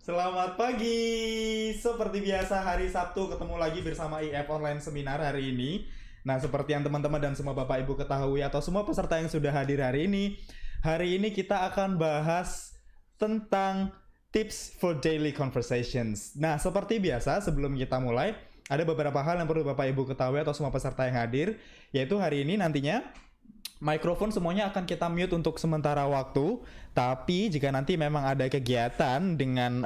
Selamat pagi. Seperti biasa hari Sabtu ketemu lagi bersama IF Online Seminar hari ini. Nah, seperti yang teman-teman dan semua Bapak Ibu ketahui atau semua peserta yang sudah hadir hari ini kita akan bahas tentang tips for daily conversations. Nah, seperti biasa sebelum kita mulai, ada beberapa hal yang perlu Bapak Ibu ketahui atau semua peserta yang hadir, yaitu hari ini nantinya mikrofon semuanya akan kita mute untuk sementara waktu. Tapi jika nanti memang ada kegiatan dengan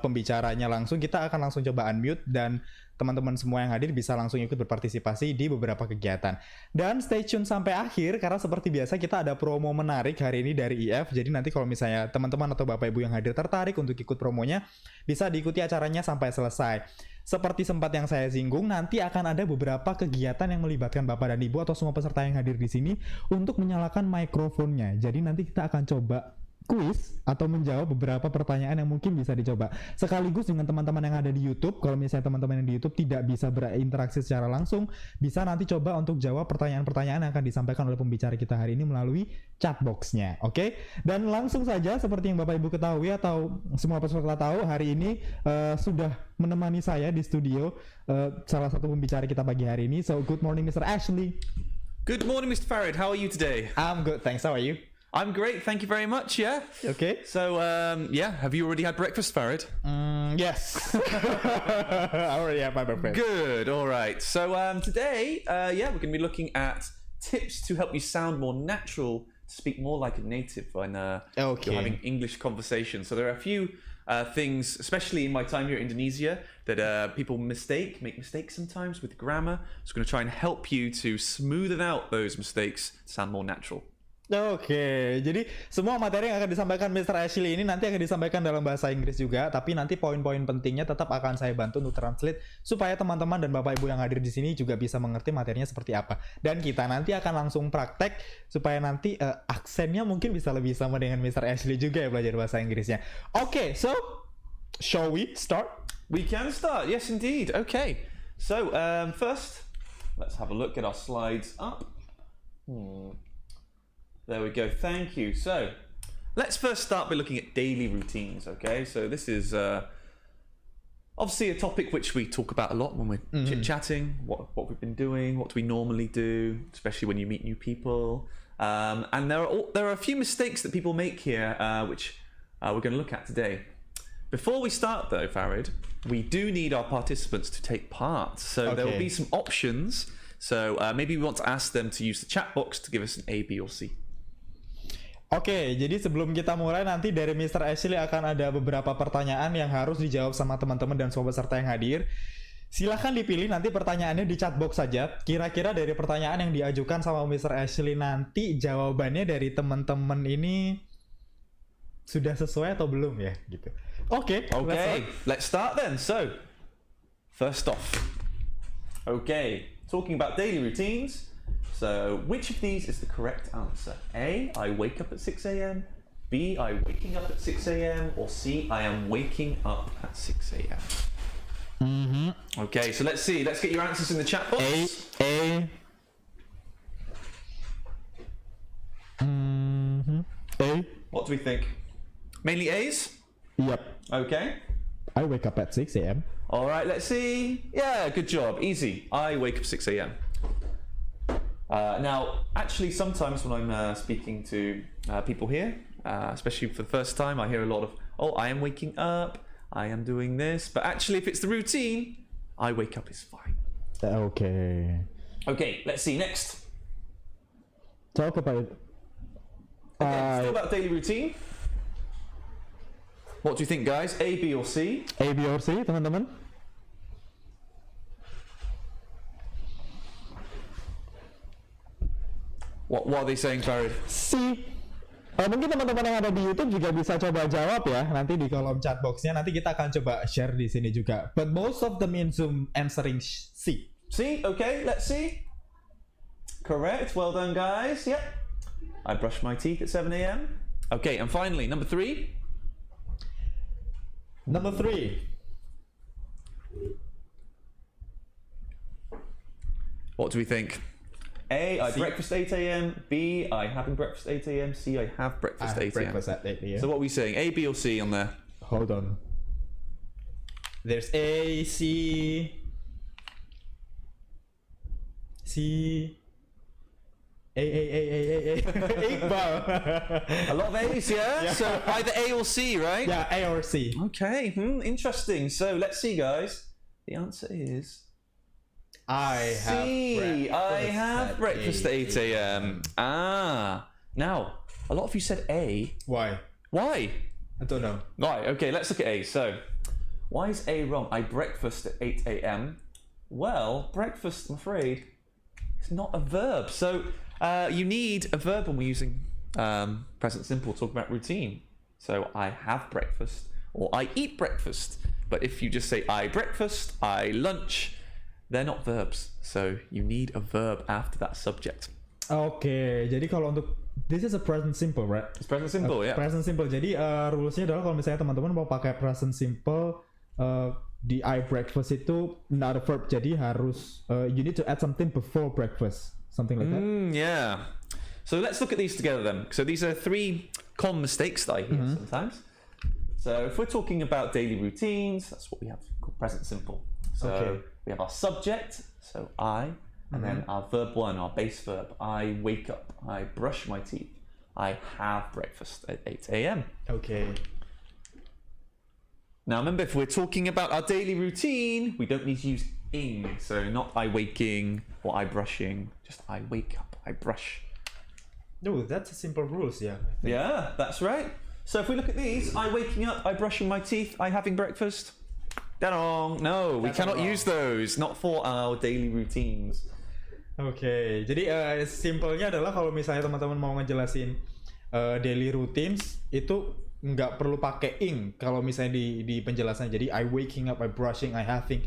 pembicaranya langsung, kita akan langsung coba unmute dan teman-teman semua yang hadir bisa langsung ikut berpartisipasi di beberapa kegiatan. Dan stay tune sampai akhir karena seperti biasa kita ada promo menarik hari ini dari IF. Jadi nanti kalau misalnya teman-teman atau Bapak Ibu yang hadir tertarik untuk ikut promonya, bisa diikuti acaranya sampai selesai. Seperti sempat yang saya singgung, nanti akan ada beberapa kegiatan yang melibatkan Bapak dan Ibu atau semua peserta yang hadir di sini untuk menyalakan mikrofonnya. Jadi nanti kita akan coba kuis atau menjawab beberapa pertanyaan yang mungkin bisa dicoba sekaligus dengan teman-teman yang ada di YouTube. Kalau misalnya teman-teman yang di YouTube tidak bisa berinteraksi secara langsung, bisa nanti coba untuk jawab pertanyaan-pertanyaan yang akan disampaikan oleh pembicara kita hari ini melalui chat box-nya. Oke? Dan langsung saja seperti yang Bapak Ibu ketahui atau semua peserta tahu, hari ini sudah menemani saya di studio salah satu pembicara kita pagi hari ini. So good morning Mr. Ashley. Good morning Mr. Farid, how are you today? I'm good, thanks. How are you? I'm great, thank you very much, yeah. Okay. So, have you already had breakfast, Farid? Yes. I already have my breakfast. Good, all right. So, today, we're going to be looking at tips to help you sound more natural, to speak more like a native when you're having English conversation. So, there are a few things, especially in my time here in Indonesia, that people make mistakes sometimes with grammar. So, I'm going to try and help you to smoothen out those mistakes to sound more natural. Oke, jadi semua materi yang akan disampaikan Mr. Ashley ini nanti akan disampaikan dalam bahasa Inggris juga, tapi nanti poin-poin pentingnya tetap akan saya bantu untuk translate supaya teman-teman dan Bapak Ibu yang hadir di sini juga bisa mengerti materinya seperti apa. Dan kita nanti akan langsung praktek supaya nanti aksennya mungkin bisa lebih sama dengan Mr. Ashley juga ya belajar bahasa Inggrisnya. Oke, so shall we start? We can start, yes indeed. Okay, so first, let's have a look at our slides up. There we go, thank you. So, let's first start by looking at daily routines, okay? So this is obviously a topic which we talk about a lot when we're chit-chatting, what we've been doing, what we normally do, especially when you meet new people. And there are a few mistakes that people make here, which we're going to look at today. Before we start though, Farid, we do need our participants to take part. So there will be some options. So maybe we want to ask them to use the chat box to give us an A, B or C. Oke, jadi sebelum kita mulai nanti dari Mr. Ashley akan ada beberapa pertanyaan yang harus dijawab sama teman-teman dan semua peserta yang hadir. Silahkan dipilih nanti pertanyaannya di chat box saja. Kira-kira dari pertanyaan yang diajukan sama Mr. Ashley nanti jawabannya dari teman-teman ini sudah sesuai atau belum ya gitu. Oke, let's start then. So, first off. Okay, talking about daily routines. So, which of these is the correct answer? A, I wake up at 6 a.m. B, I waking up at 6 a.m. Or C, I am waking up at 6 a.m. Okay, so let's see. Let's get your answers in the chat box. A. What do we think? Mainly A's? Yep. Okay. I wake up at 6 a.m. All right, let's see. Yeah, good job. Easy. I wake up 6 a.m. Now, actually, sometimes when I'm speaking to people here, especially for the first time, I hear a lot of, oh, I am waking up, I am doing this. But actually, if it's the routine, I wake up is fine. Okay. Okay, let's see. Next. Talk about it. Okay, still about daily routine. What do you think, guys? A, B, or C? A, B, or C, teman-teman? What are they saying, Farid? C. Mungkin teman-teman yang ada di YouTube juga bisa coba jawab ya nanti di kolom chat boxnya. Nanti kita akan coba share di sini juga. But most of them in Zoom answering C. C. Okay, let's see. Correct. Well done, guys. Yep. I brush my teeth at 7 a.m. Okay, and finally, number 3. Number 3. What do we think? A, I C. breakfast 8 a.m. B, I having breakfast 8 a.m. C, I have breakfast 8 a.m. Breakfast at 8 a.m. So what are we saying? A, B, or C on there? Hold on. There's A, A. Iqbal. A lot of A's, yeah? So either A or C, right? Yeah, A or C. Okay, interesting. So let's see, guys. The answer is I have breakfast at 8 a.m. Now, a lot of you said A. Why? Why? I don't know. Right, okay, let's look at A. So, why is A wrong? I breakfast at 8 a.m. Well, breakfast, I'm afraid, is not a verb. So, you need a verb when we're using present simple, talk about routine. So, I have breakfast, or I eat breakfast. But if you just say I breakfast, I lunch, they're not verbs. So, you need a verb after that subject. Oke, jadi kalau untuk this is a present simple, right? It's present simple, yeah. Present simple. Jadi rulesnya adalah kalau misalnya teman-teman mau pakai present simple di I breakfast itu not a verb. Jadi harus you need to add something before breakfast, something like that. Yeah. So let's look at these together then. So these are 3 common mistakes that I hear sometimes. So if we're talking about daily routines, that's what we have called present simple. So we have our subject, so I. And then our verb 1, our base verb. I wake up. I brush my teeth. I have breakfast at 8 a.m. Okay. Now remember, if we're talking about our daily routine, we don't need to use ing. So not I waking or I brushing. Just I wake up. I brush. Oh, that's a simple rules, yeah. Yeah, that's right. So if we look at these, I waking up, I brushing my teeth, I having breakfast. Da-dong. No, we cannot use those. Not for our daily routines. Oke, jadi simpelnya adalah kalau misalnya teman-teman mau ngejelasin daily routines itu nggak perlu pakai ing kalau misalnya di penjelasan. Jadi I waking up, I brushing, I having.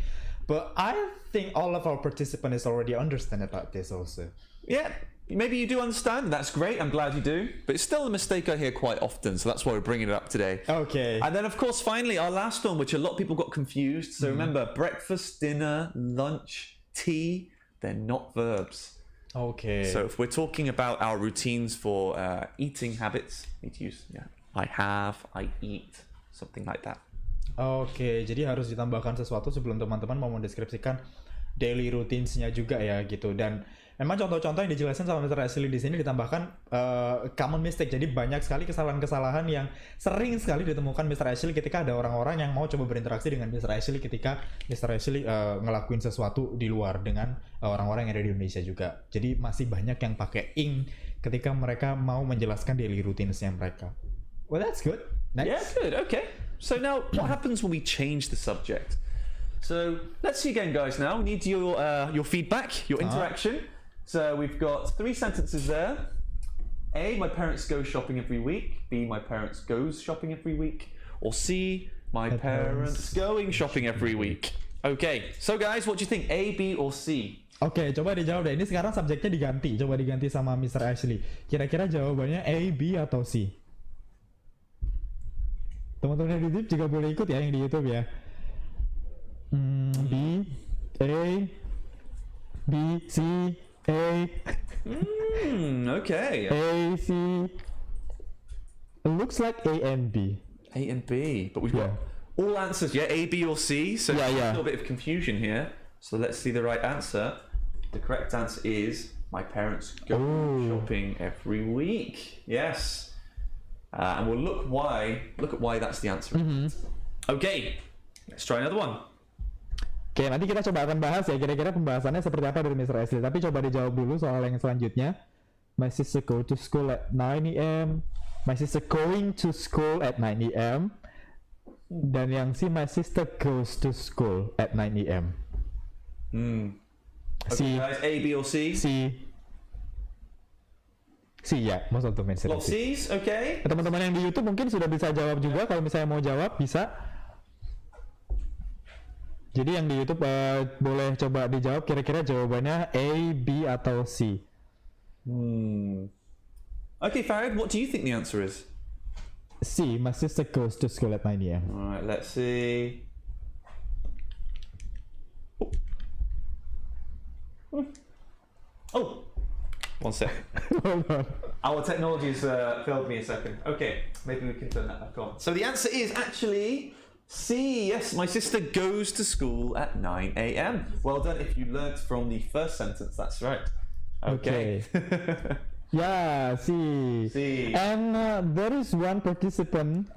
But I think all of our participants already understand about this also. Yeah, maybe you do understand. That's great. I'm glad you do. But it's still a mistake I hear quite often, so that's why we're bringing it up today. Okay. And then, of course, finally, our last one, which a lot of people got confused. So remember, breakfast, dinner, lunch, tea. They're not verbs. Okay. So if we're talking about our routines for eating habits, we need to use I have, I eat, something like that. Oke, jadi harus ditambahkan sesuatu sebelum teman-teman mau mendeskripsikan daily routinesnya juga ya gitu. Dan memang contoh-contoh yang dijelasin sama Mr. Ashley di sini ditambahkan common mistake. Jadi banyak sekali kesalahan-kesalahan yang sering sekali ditemukan Mr. Ashley ketika ada orang-orang yang mau coba berinteraksi dengan Mr. Ashley ketika Mr. Ashley ngelakuin sesuatu di luar dengan orang-orang yang ada di Indonesia juga. Jadi masih banyak yang pakai ing ketika mereka mau menjelaskan daily routinesnya mereka. Well, that's good. Nice. Yeah, good. Okay. So now, what happens when we change the subject? So let's see again, guys. Now we need your feedback, your interaction. So we've got 3 sentences there. A, my parents go shopping every week. B, my parents goes shopping every week. Or C, my parents going shopping every week. Okay, so guys, what do you think? A, B, or C? Oke, coba dijawab deh. Ini sekarang subjeknya diganti. Coba diganti sama Mr. Ashley. Kira-kira jawabannya A, B, atau C? Teman-teman yang di YouTube juga boleh ikut ya, yang di YouTube ya. B, A, B, C, A. Okay. A, C. It looks like A and B. A and B, but we've got all answers. Yeah, A, B, or C. So Yeah. a little bit of confusion here. So let's see the right answer. The correct answer is my parents go shopping every week. Yes. And we'll look at why that's the answer. Okay, let's try another one. Oke, nanti kita coba akan bahas ya kira-kira pembahasannya seperti apa dari Mr. Ashley. Tapi coba dijawab dulu soal yang selanjutnya. My sister go to school at 9 a.m. My sister going to school at 9 a.m. Dan yang C, my sister goes to school at 9 a.m. Okay, guys, A, B, or C? C ya, most of the men Lot C's, okay. Teman-teman yang di YouTube mungkin sudah bisa jawab juga. Kalau misalnya mau jawab bisa. Jadi yang di YouTube boleh coba dijawab kira-kira jawabannya A, B, atau C. Okay, Farid, what do you think the answer is? C, my sister goes to school at 9 a.m. Alright, let's see. Oh, one sec. Hold on. Our technology's failed me a second. Okay, maybe we can turn that back on. So the answer is actually C, yes, my sister goes to school at 9 a.m. Well done if you learnt from the first sentence, that's right. Okay. Yeah, C. C. And there is one participant,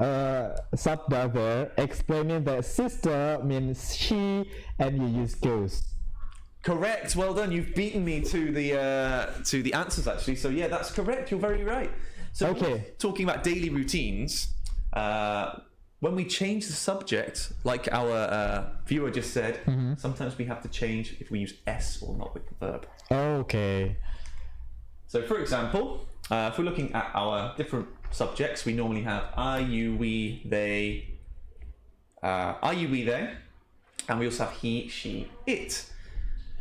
Sabda there, explaining that sister means she and you use goes. Correct, well done. You've beaten me to the answers actually. So yeah, that's correct. You're very right. So Okay. talking about daily routines, when we change the subject, like our viewer just said, sometimes we have to change if we use S or not with the verb. Okay. So for example, if we're looking at our different subjects, we normally have I, you, we, they, and we also have he, she, it.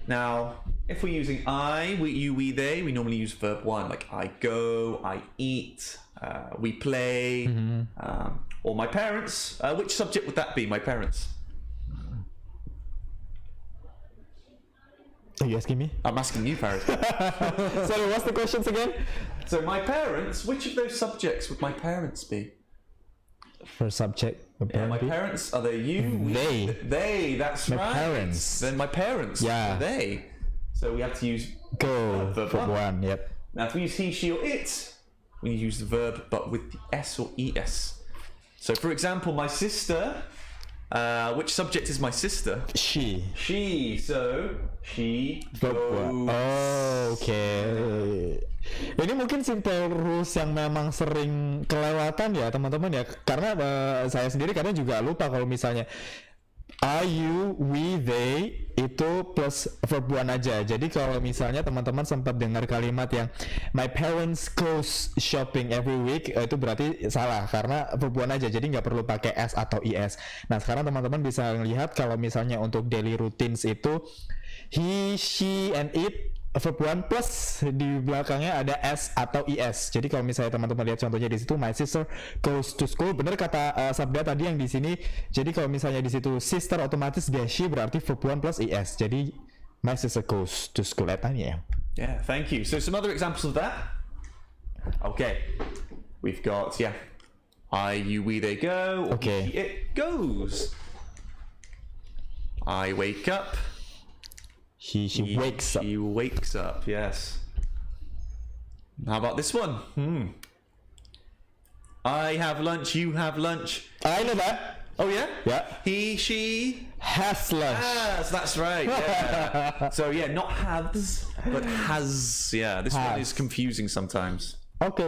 Now, if we're using I, we, you, we, they, we normally use verb 1, like I go, I eat, we play, or my parents. Which subject would that be, my parents? Are you asking me? I'm asking you, Farid. Sorry, what's the questions again? So my parents, which of those subjects would my parents be? First subject. Yeah, my parents, are they you? They. They, that's My right. parents. Then my parents. Yeah. Are they. So we have to use Go verb for one. one, yep. Now if we use he, she or it, we use the verb but with the S or ES. So for example, my sister, which subject is my sister? She. She, so she Verb one. goes. Oh, okay. Ini mungkin simple rules yang memang sering kelewatan ya teman-teman ya. Karena saya sendiri kadang juga lupa kalau misalnya I, you, we, they itu plus verb one aja. Jadi kalau misalnya teman-teman sempat dengar kalimat yang my parents goes shopping every week, itu berarti salah karena verb one aja. Jadi nggak perlu pakai s atau es. Nah sekarang teman-teman bisa lihat kalau misalnya untuk daily routines itu he, she, and it verb one plus di belakangnya ada s atau es. Jadi kalau misalnya teman-teman lihat contohnya di situ, my sister goes to school. Bener kata Sabda tadi yang di sini. Jadi kalau misalnya di situ sister otomatis dia she berarti verb one plus es. Jadi my sister goes to school at 9 a.m. Yeah, thank you. So some other examples of that. Okay, we've got I, you, we, they go. Or Okay. he, it goes. I wake up. She wakes up. She wakes up, yes. How about this one? I have lunch, you have lunch. I know that. Oh yeah? Yeah. He, she Has lunch. has, that's right. Yeah. So yeah, not has, but has. Yeah, this one is Has. confusing sometimes. Oke,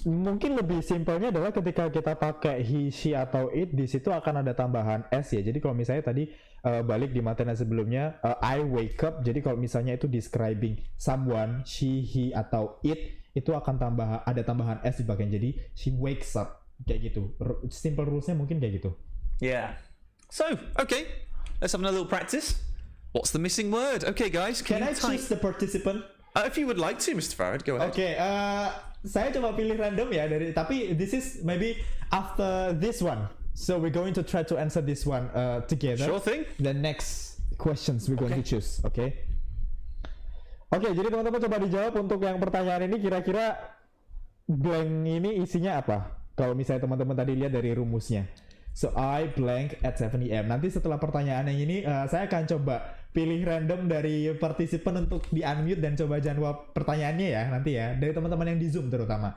mungkin lebih simpelnya adalah ketika kita pakai he, she atau it, di situ akan ada tambahan s ya. Jadi kalau misalnya tadi balik di materi sebelumnya, I wake up. Jadi kalau misalnya itu describing someone, she, he atau it, itu akan ada tambahan s di bagian. Jadi she wakes up kayak gitu. Simple rulesnya mungkin kayak gitu. Yeah. So okay, let's have another little practice. What's the missing word? Okay, guys, Can I you type? choose the participant? If you would like to, Mr. Farad, go ahead. Oke, saya coba pilih random ya tapi this is maybe after this one. So we're going to try to answer this one together. Sure thing. The next questions we're going to choose, okay? Oke, jadi teman-teman coba dijawab untuk yang pertanyaan ini kira-kira blank ini isinya apa? Kalau misalnya teman-teman tadi lihat dari rumusnya. So I blank at 7 a.m. Nanti setelah pertanyaan yang ini saya akan coba pilih random dari partisipan untuk di unmute dan coba jawab pertanyaannya ya nanti ya dari teman-teman yang di Zoom terutama.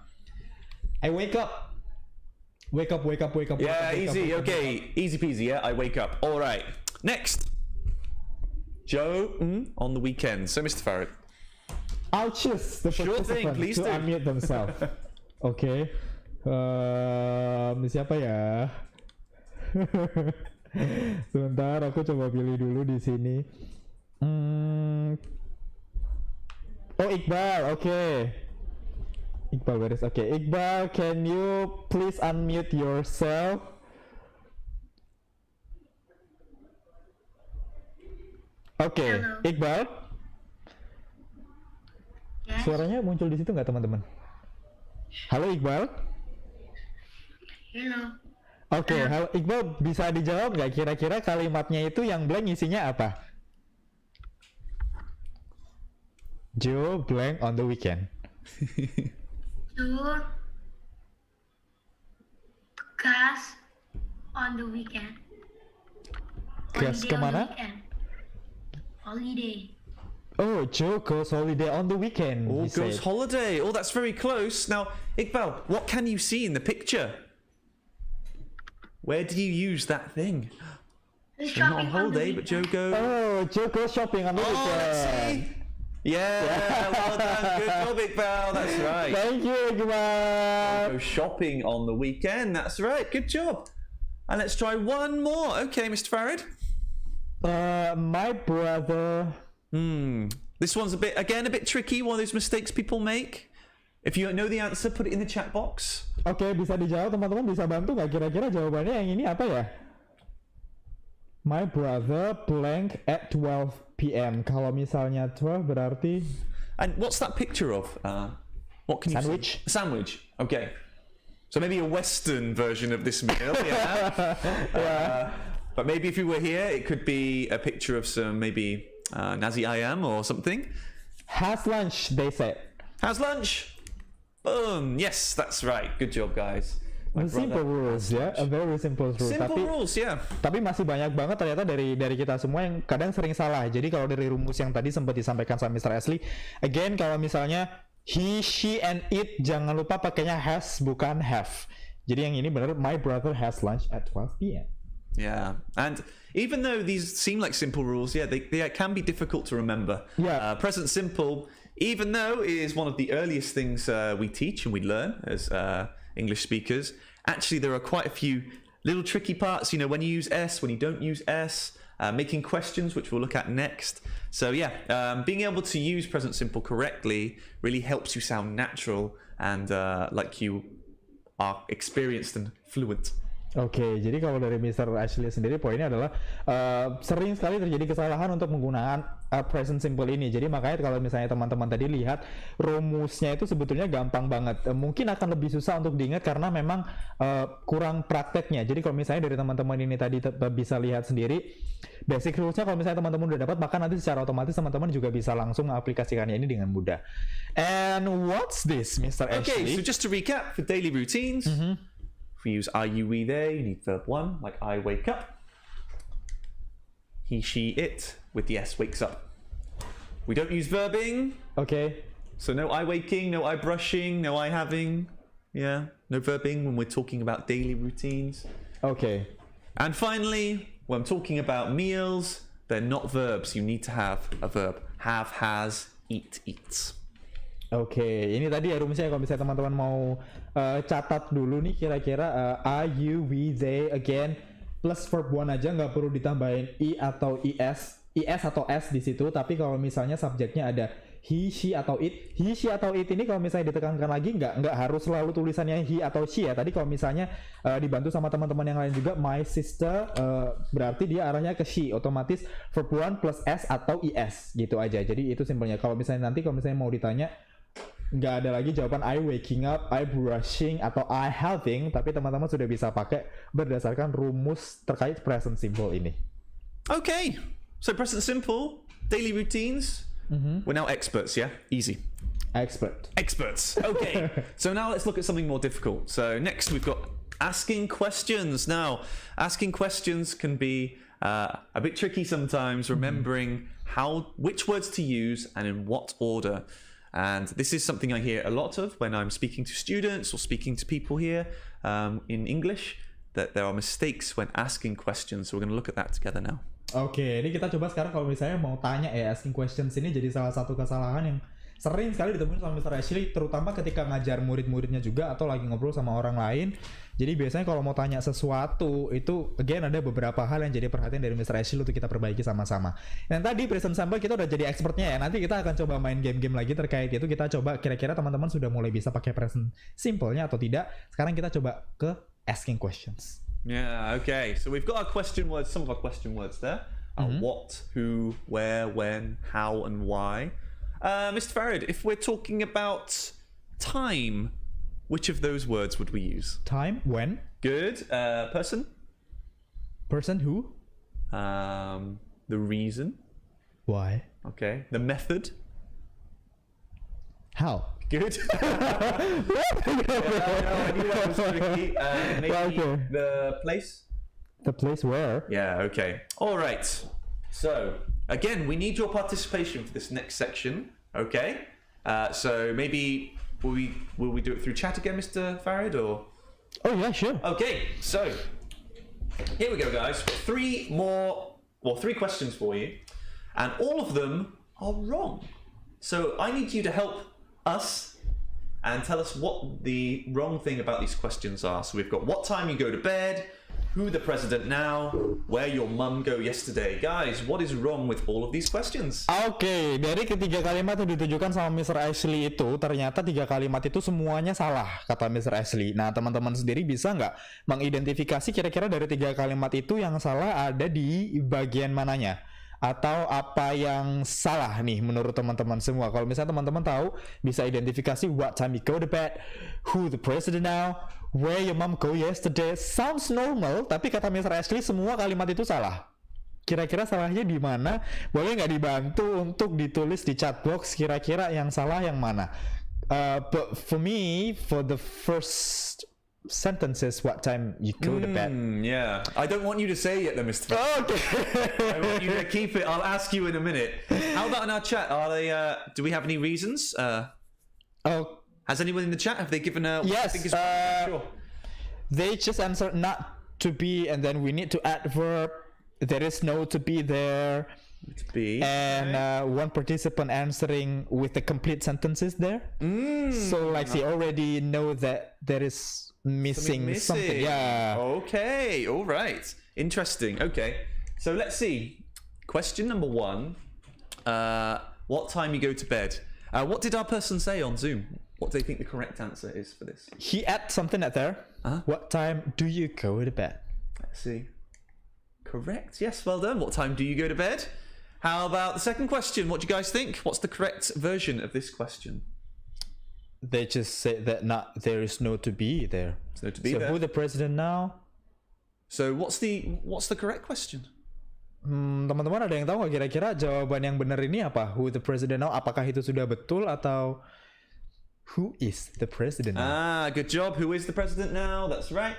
I wake up. Wake up. Yeah, easy. Okay, easy peasy. Yeah, I wake up. All right. Next, Joe on the weekend. So, Mr. Farad. I'll choose the Sure thing, participant please to do. unmute themselves. Oke. Siapa ya? Sebentar, aku coba pilih dulu di sini. Oh, Iqbal, oke. Iqbal beres, oke. Iqbal, can you please unmute yourself? Oke, Halo. Iqbal, Yes. suaranya muncul di situ nggak teman-teman? Halo Iqbal. Hello. Oke, halo Iqbal, bisa dijawab nggak kira-kira kalimatnya itu yang blank isinya apa? Joe blank on the weekend. To gas on the weekend. Guess Holiday on the kemana? weekend. Holiday. Oh, Joe goes holiday on the weekend. Oh, he goes said. holiday. Oh, that's very close. Now, Iqbal, what can you see in the picture? Where do you use that thing? He's So not on shopping on the holiday, but Joe weekend. goes. Oh, Joe goes shopping on the Oh, let's weekend. see. Yeah, well done. Good job, Iqbal. That's right. Thank you, Iqbal. Go shopping on the weekend. That's right. Good job. And let's try one more. Okay, Mr. Farid. My brother. This one's a bit tricky. One of those mistakes people make. If you know the answer, put it in the chat box. Oke, bisa dijawab teman-teman, bisa bantu nggak kira-kira jawabannya yang ini apa ya? My brother blank at 12 p.m. Kalau misalnya 12 berarti And what's that picture of? What can you Sandwich. see? A sandwich. Okay. So maybe a Western version of this meal. Yeah. But maybe if you were here, it could be a picture of some maybe Nazi ayam or something. has lunch, they said. How's lunch? Boom. Yes, that's right. Good job, guys. My Simple brother rules has ya, lunch. a very simple rule. Simple Tapi rules, yeah. Tapi masih banyak banget ternyata dari kita semua yang kadang sering salah. Jadi kalau dari rumus yang tadi sempat disampaikan sama Mr. Ashley, again kalau misalnya he, she, and it, jangan lupa pakainya has bukan have. Jadi yang ini benar, my brother has lunch at 12 p.m. Yeah, and even though these seem like simple rules, yeah, they can be difficult to remember. Yeah. Present simple, even though it is one of the earliest things we teach and we learn as English speakers, actually there are quite a few little tricky parts, you know, when you use S, when you don't use S, making questions, which we'll look at next. So yeah, being able to use present simple correctly really helps you sound natural and like you are experienced and fluent. Oke, jadi kalau dari Mr. Ashley sendiri poinnya adalah sering sekali terjadi kesalahan untuk menggunakan present simple ini. Jadi makanya kalau misalnya teman-teman tadi lihat rumusnya itu sebetulnya gampang banget. Mungkin akan lebih susah untuk diingat karena memang kurang prakteknya. Jadi kalau misalnya dari teman-teman ini tadi bisa lihat sendiri basic rulesnya, kalau misalnya teman-teman udah dapat, maka nanti secara otomatis teman-teman juga bisa langsung mengaplikasikannya ini dengan mudah. And what's this, Mr. Okay, Ashley? so just to recap for daily routines. If we use I, you, we, they, you need verb 1, like I wake up. He, she, it, with the S wakes up. We don't use verbing, Oke. so no I waking, no I brushing, no I having. Yeah, no verbing when we're talking about daily routines. Oke. And finally, when I'm talking about meals, they're not verbs. You need to have a verb. Have, has, eat, eats. Oke, ini tadi ya rumusnya. Kalau misalnya teman-teman mau catat dulu nih kira-kira I, you, we, they, again plus verb one aja, nggak perlu ditambahin i atau is atau s di situ. Tapi kalau misalnya subjeknya ada he, she atau it, he, she atau it ini kalau misalnya ditekankan lagi nggak harus selalu tulisannya he atau she ya. Tadi kalau misalnya dibantu sama teman-teman yang lain juga, my sister berarti dia arahnya ke she, otomatis verb one plus s atau is gitu aja. Jadi itu simpelnya. Kalau misalnya mau ditanya nggak ada lagi jawaban I waking up, I brushing, atau I having, tapi teman-teman sudah bisa pakai berdasarkan rumus terkait present simple ini. Okay, so present simple, daily routines. We're now experts, yeah? Easy. Experts. Okay. So now let's look at something more difficult. So next we've got asking questions. Now, asking questions can be a bit tricky sometimes, remembering which words to use and in what order. And this is something I hear a lot of when I'm speaking to students or speaking to people here in English, that there are mistakes when asking questions. So we're going to look at that together now. Oke, ini kita coba sekarang kalau misalnya mau tanya ya, asking questions ini jadi salah satu kesalahan yang sering sekali ditemukan sama Mr. Ashley, terutama ketika ngajar murid-muridnya juga atau lagi ngobrol sama orang lain. Jadi biasanya kalau mau tanya sesuatu itu, again ada beberapa hal yang jadi perhatian dari Mr. Ashley untuk kita perbaiki sama-sama. Dan tadi present simple kita udah jadi expertnya ya. Nanti kita akan coba main game-game lagi terkait itu. Kita coba kira-kira teman-teman sudah mulai bisa pakai present simple-nya atau tidak. Sekarang kita coba ke asking questions. Yeah, okay. So we've got our question words, some of our question words there. What, who, where, when, how, and why. Mr. Farid, if we're talking about time, which of those words would we use? Time, when. Good. Person? Person, who. The reason. Why. Okay. The method. How. Good. I knew that was tricky. Maybe Okay. the place. The place where. Yeah, okay. All right. So, again, we need your participation for this next section, okay? So maybe will we do it through chat again, Mr. Farid, or? Oh yeah, sure. Okay, so here we go, guys. Three questions for you, and all of them are wrong. So I need you to help us and tell us what the wrong thing about these questions are. So we've got what time you go to bed, who the president now, where your mum go yesterday. Guys, what is wrong with all of these questions? Oke, dari ketiga kalimat yang ditujukan sama Mr. Ashley itu, ternyata 3 kalimat itu semuanya salah, kata Mr. Ashley. Nah, teman-teman sendiri bisa nggak mengidentifikasi kira-kira dari 3 kalimat itu yang salah ada di bagian mananya? Atau apa yang salah nih menurut teman-teman semua? Kalau misalnya teman-teman tahu, bisa identifikasi what time you go to bed, who the president now, where your mom go yesterday. Sounds normal, tapi kata Mr. Ashley semua kalimat itu salah. Kira-kira salahnya di mana? Boleh nggak dibantu untuk ditulis di chat box kira-kira yang salah yang mana? But for me, for the first sentences, what time you go to bed. Yeah, I don't want you to say it though, Mr. Okay. I want you to keep it. I'll ask you in a minute. How about in our chat? Are they? Do we have any reasons? Oh, Has anyone in the chat, have they given a? yes. Sure. They just answered not to be, and then we need to add verb. There is no to be there. To be. And one participant answering with the complete sentences there. So like they already know that there is missing something. Yeah. Okay. All right. Interesting. Okay. So let's see. Question number 1. What time you go to bed? What did our person say on Zoom? What do they think the correct answer is for this? He added something at there. What time do you go to bed? Let's see. Correct. Yes, well done. What time do you go to bed? How about the second question? What do you guys think? What's the correct version of this question? They just say that there is no to be there. There's no to be so there. Who the president now? So what's the correct question? Teman-teman ada yang tahu nggak kira-kira jawaban yang benar ini apa? Who the president now? Apakah itu sudah betul atau who is the president now? Good job. Who is the president now? That's right.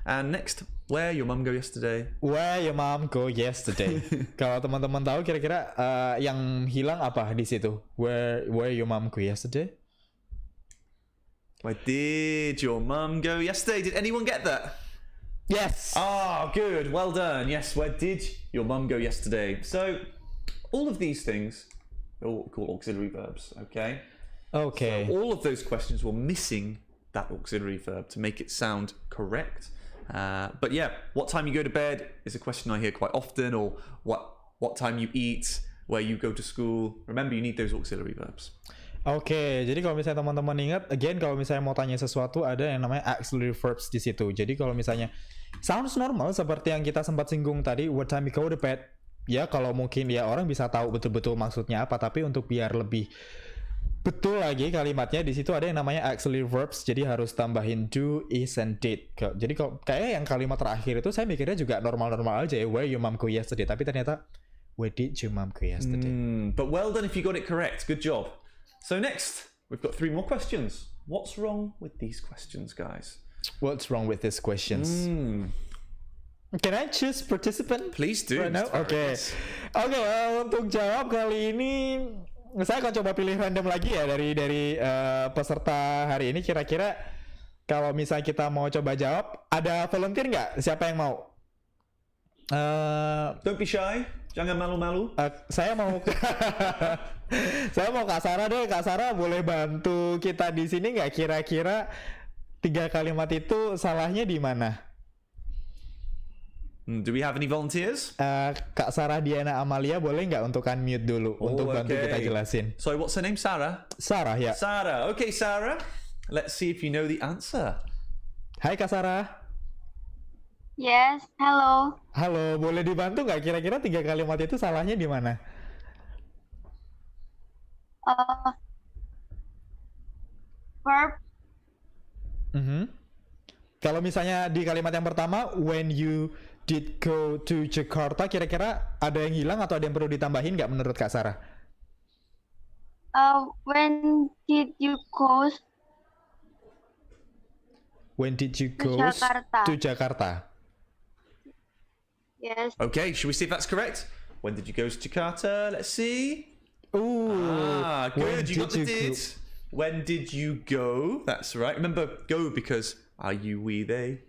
And next, where your mum go yesterday? Where your mom go yesterday? Kalau teman-teman tahu kira-kira yang hilang apa di situ? Where your mom go yesterday? Where did your mum go yesterday? Did anyone get that? Yes. Oh, good. Well done. Yes, where did your mum go yesterday? So, all of these things are all called auxiliary verbs, okay? Okay. So all of those questions were missing that auxiliary verb to make it sound correct. But yeah, what time you go to bed is a question I hear quite often, or what time you eat, where you go to school. Remember, you need those auxiliary verbs. Oke, jadi kalau misalnya teman-teman ingat, again kalau misalnya mau tanya sesuatu ada yang namanya auxiliary verbs di situ. Jadi kalau misalnya sounds normal seperti yang kita sempat singgung tadi, what time you go to bed, ya kalau mungkin ya orang bisa tahu betul-betul maksudnya apa, tapi untuk biar lebih betul lagi kalimatnya di situ ada yang namanya auxiliary verbs, jadi harus tambahin do, is, and did. Jadi kalau kayak yang kalimat terakhir itu saya mikirnya juga normal-normal aja ya, where your mom go yesterday, tapi ternyata where did your mom go yesterday. But well done if you got it correct. Good job. So next, we've got 3 more questions. What's wrong with these questions, guys? What's wrong with these questions? Can I choose participant? Please do. Right now? Oke, untuk jawab kali ini saya akan coba pilih random lagi ya dari peserta hari ini. Kira-kira kalau misalnya kita mau coba jawab, ada volunteer nggak? Siapa yang mau? Don't be shy. Jangan malu-malu. Saya mau saya mau Kak Sarah deh. Kak Sarah boleh bantu kita di sini nggak? Kira-kira 3 kalimat itu salahnya di mana? Do we have any volunteers? Kak Sarah Diana Amalia boleh nggak untuk unmute dulu untuk bantu kita jelasin? So what's her name? Sarah? Sarah ya. Sarah. Okay, Sarah. Let's see if you know the answer. Hai Kak Sarah. Yes, halo. Halo, boleh dibantu nggak kira-kira 3 kalimat itu salahnya di mana? Verb. Kalau misalnya di kalimat yang pertama, when you did go to Jakarta, kira-kira ada yang hilang atau ada yang perlu ditambahin nggak menurut Kak Sarah? When did you go When did you go Jakarta. to Jakarta? Yes. Okay, should we see if that's correct? When did you go to Jakarta? Let's see. Ooh. Good. You got the go? did. When did you go? That's right. Remember, go because are you, we, they?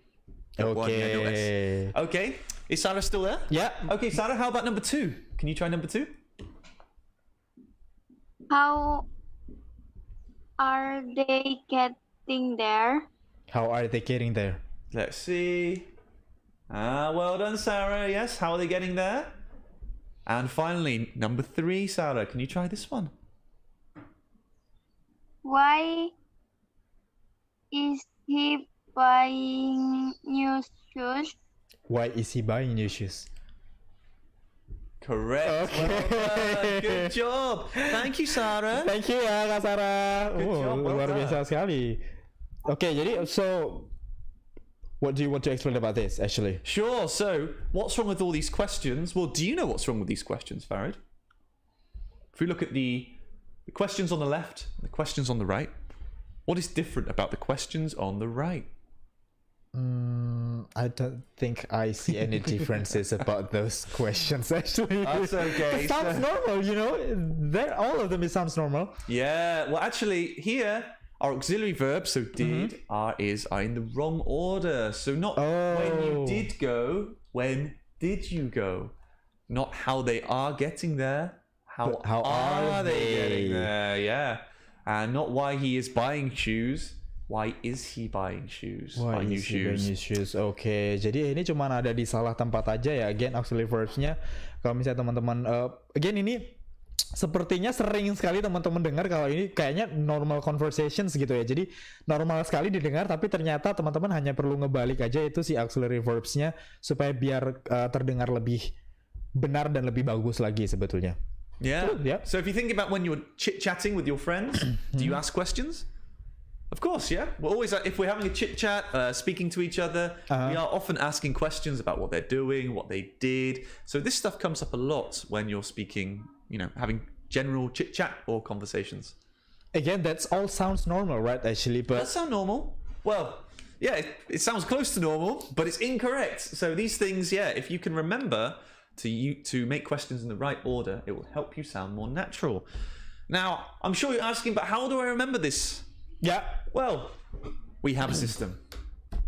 No one, yeah, no S. Okay. Okay. Is Sarah still there? Yeah. Okay, Sarah, how about number 2? Can you try number 2? How are they getting there? How are they getting there? Let's see. Well done, Sarah. Yes, how are they getting there? And finally, number 3, Sarah. Can you try this one? Why is he buying new shoes? Why is he buying new shoes? Correct. Okay. Well done. Good job. Thank you, Sarah. Thank you ya Kak Sarah. Good job, well Luar done. biasa sekali. Okay, jadi so what do you want to explain about this actually? Sure. So, what's wrong with all these questions? Well, do you know what's wrong with these questions, Farid? If we look at the questions on the left, and the questions on the right, what is different about the questions on the right? I don't think I see any differences about those questions actually. That's okay. It sounds normal, you know. All of them. It sounds normal. Yeah. Well, actually, here our auxiliary verbs, so did, are, is, are in the wrong order. So not when you did go. When did you go? Not how they are getting there. How are they getting there? Yeah. And not why he is buying shoes. Why is he buying shoes? Why Buying is he buying new shoes? Oke, jadi ini cuma ada di salah tempat aja ya. Again, auxiliary verbs-nya. Kalau misalnya teman-teman, again ini sepertinya sering sekali teman-teman dengar kalau ini kayaknya normal conversations gitu ya. Jadi normal sekali didengar, tapi ternyata teman-teman hanya perlu ngebalik aja itu si auxiliary verbs-nya supaya biar terdengar lebih benar dan lebih bagus lagi sebetulnya. Yeah. Yeah. So if you think about when you're chit-chatting with your friends, do you ask questions? Of course, yeah. We're always, if we're having a chit-chat, speaking to each other, we are often asking questions about what they're doing, what they did. So this stuff comes up a lot when you're speaking, you know, having general chit-chat or conversations. Again, that's all sounds normal, right? Actually, but Does that sound normal? Well, yeah, it sounds close to normal, but it's incorrect. So these things, yeah, if you can remember to make questions in the right order, it will help you sound more natural. Now, I'm sure you're asking, but how do I remember this? yeah. Well, we have a system.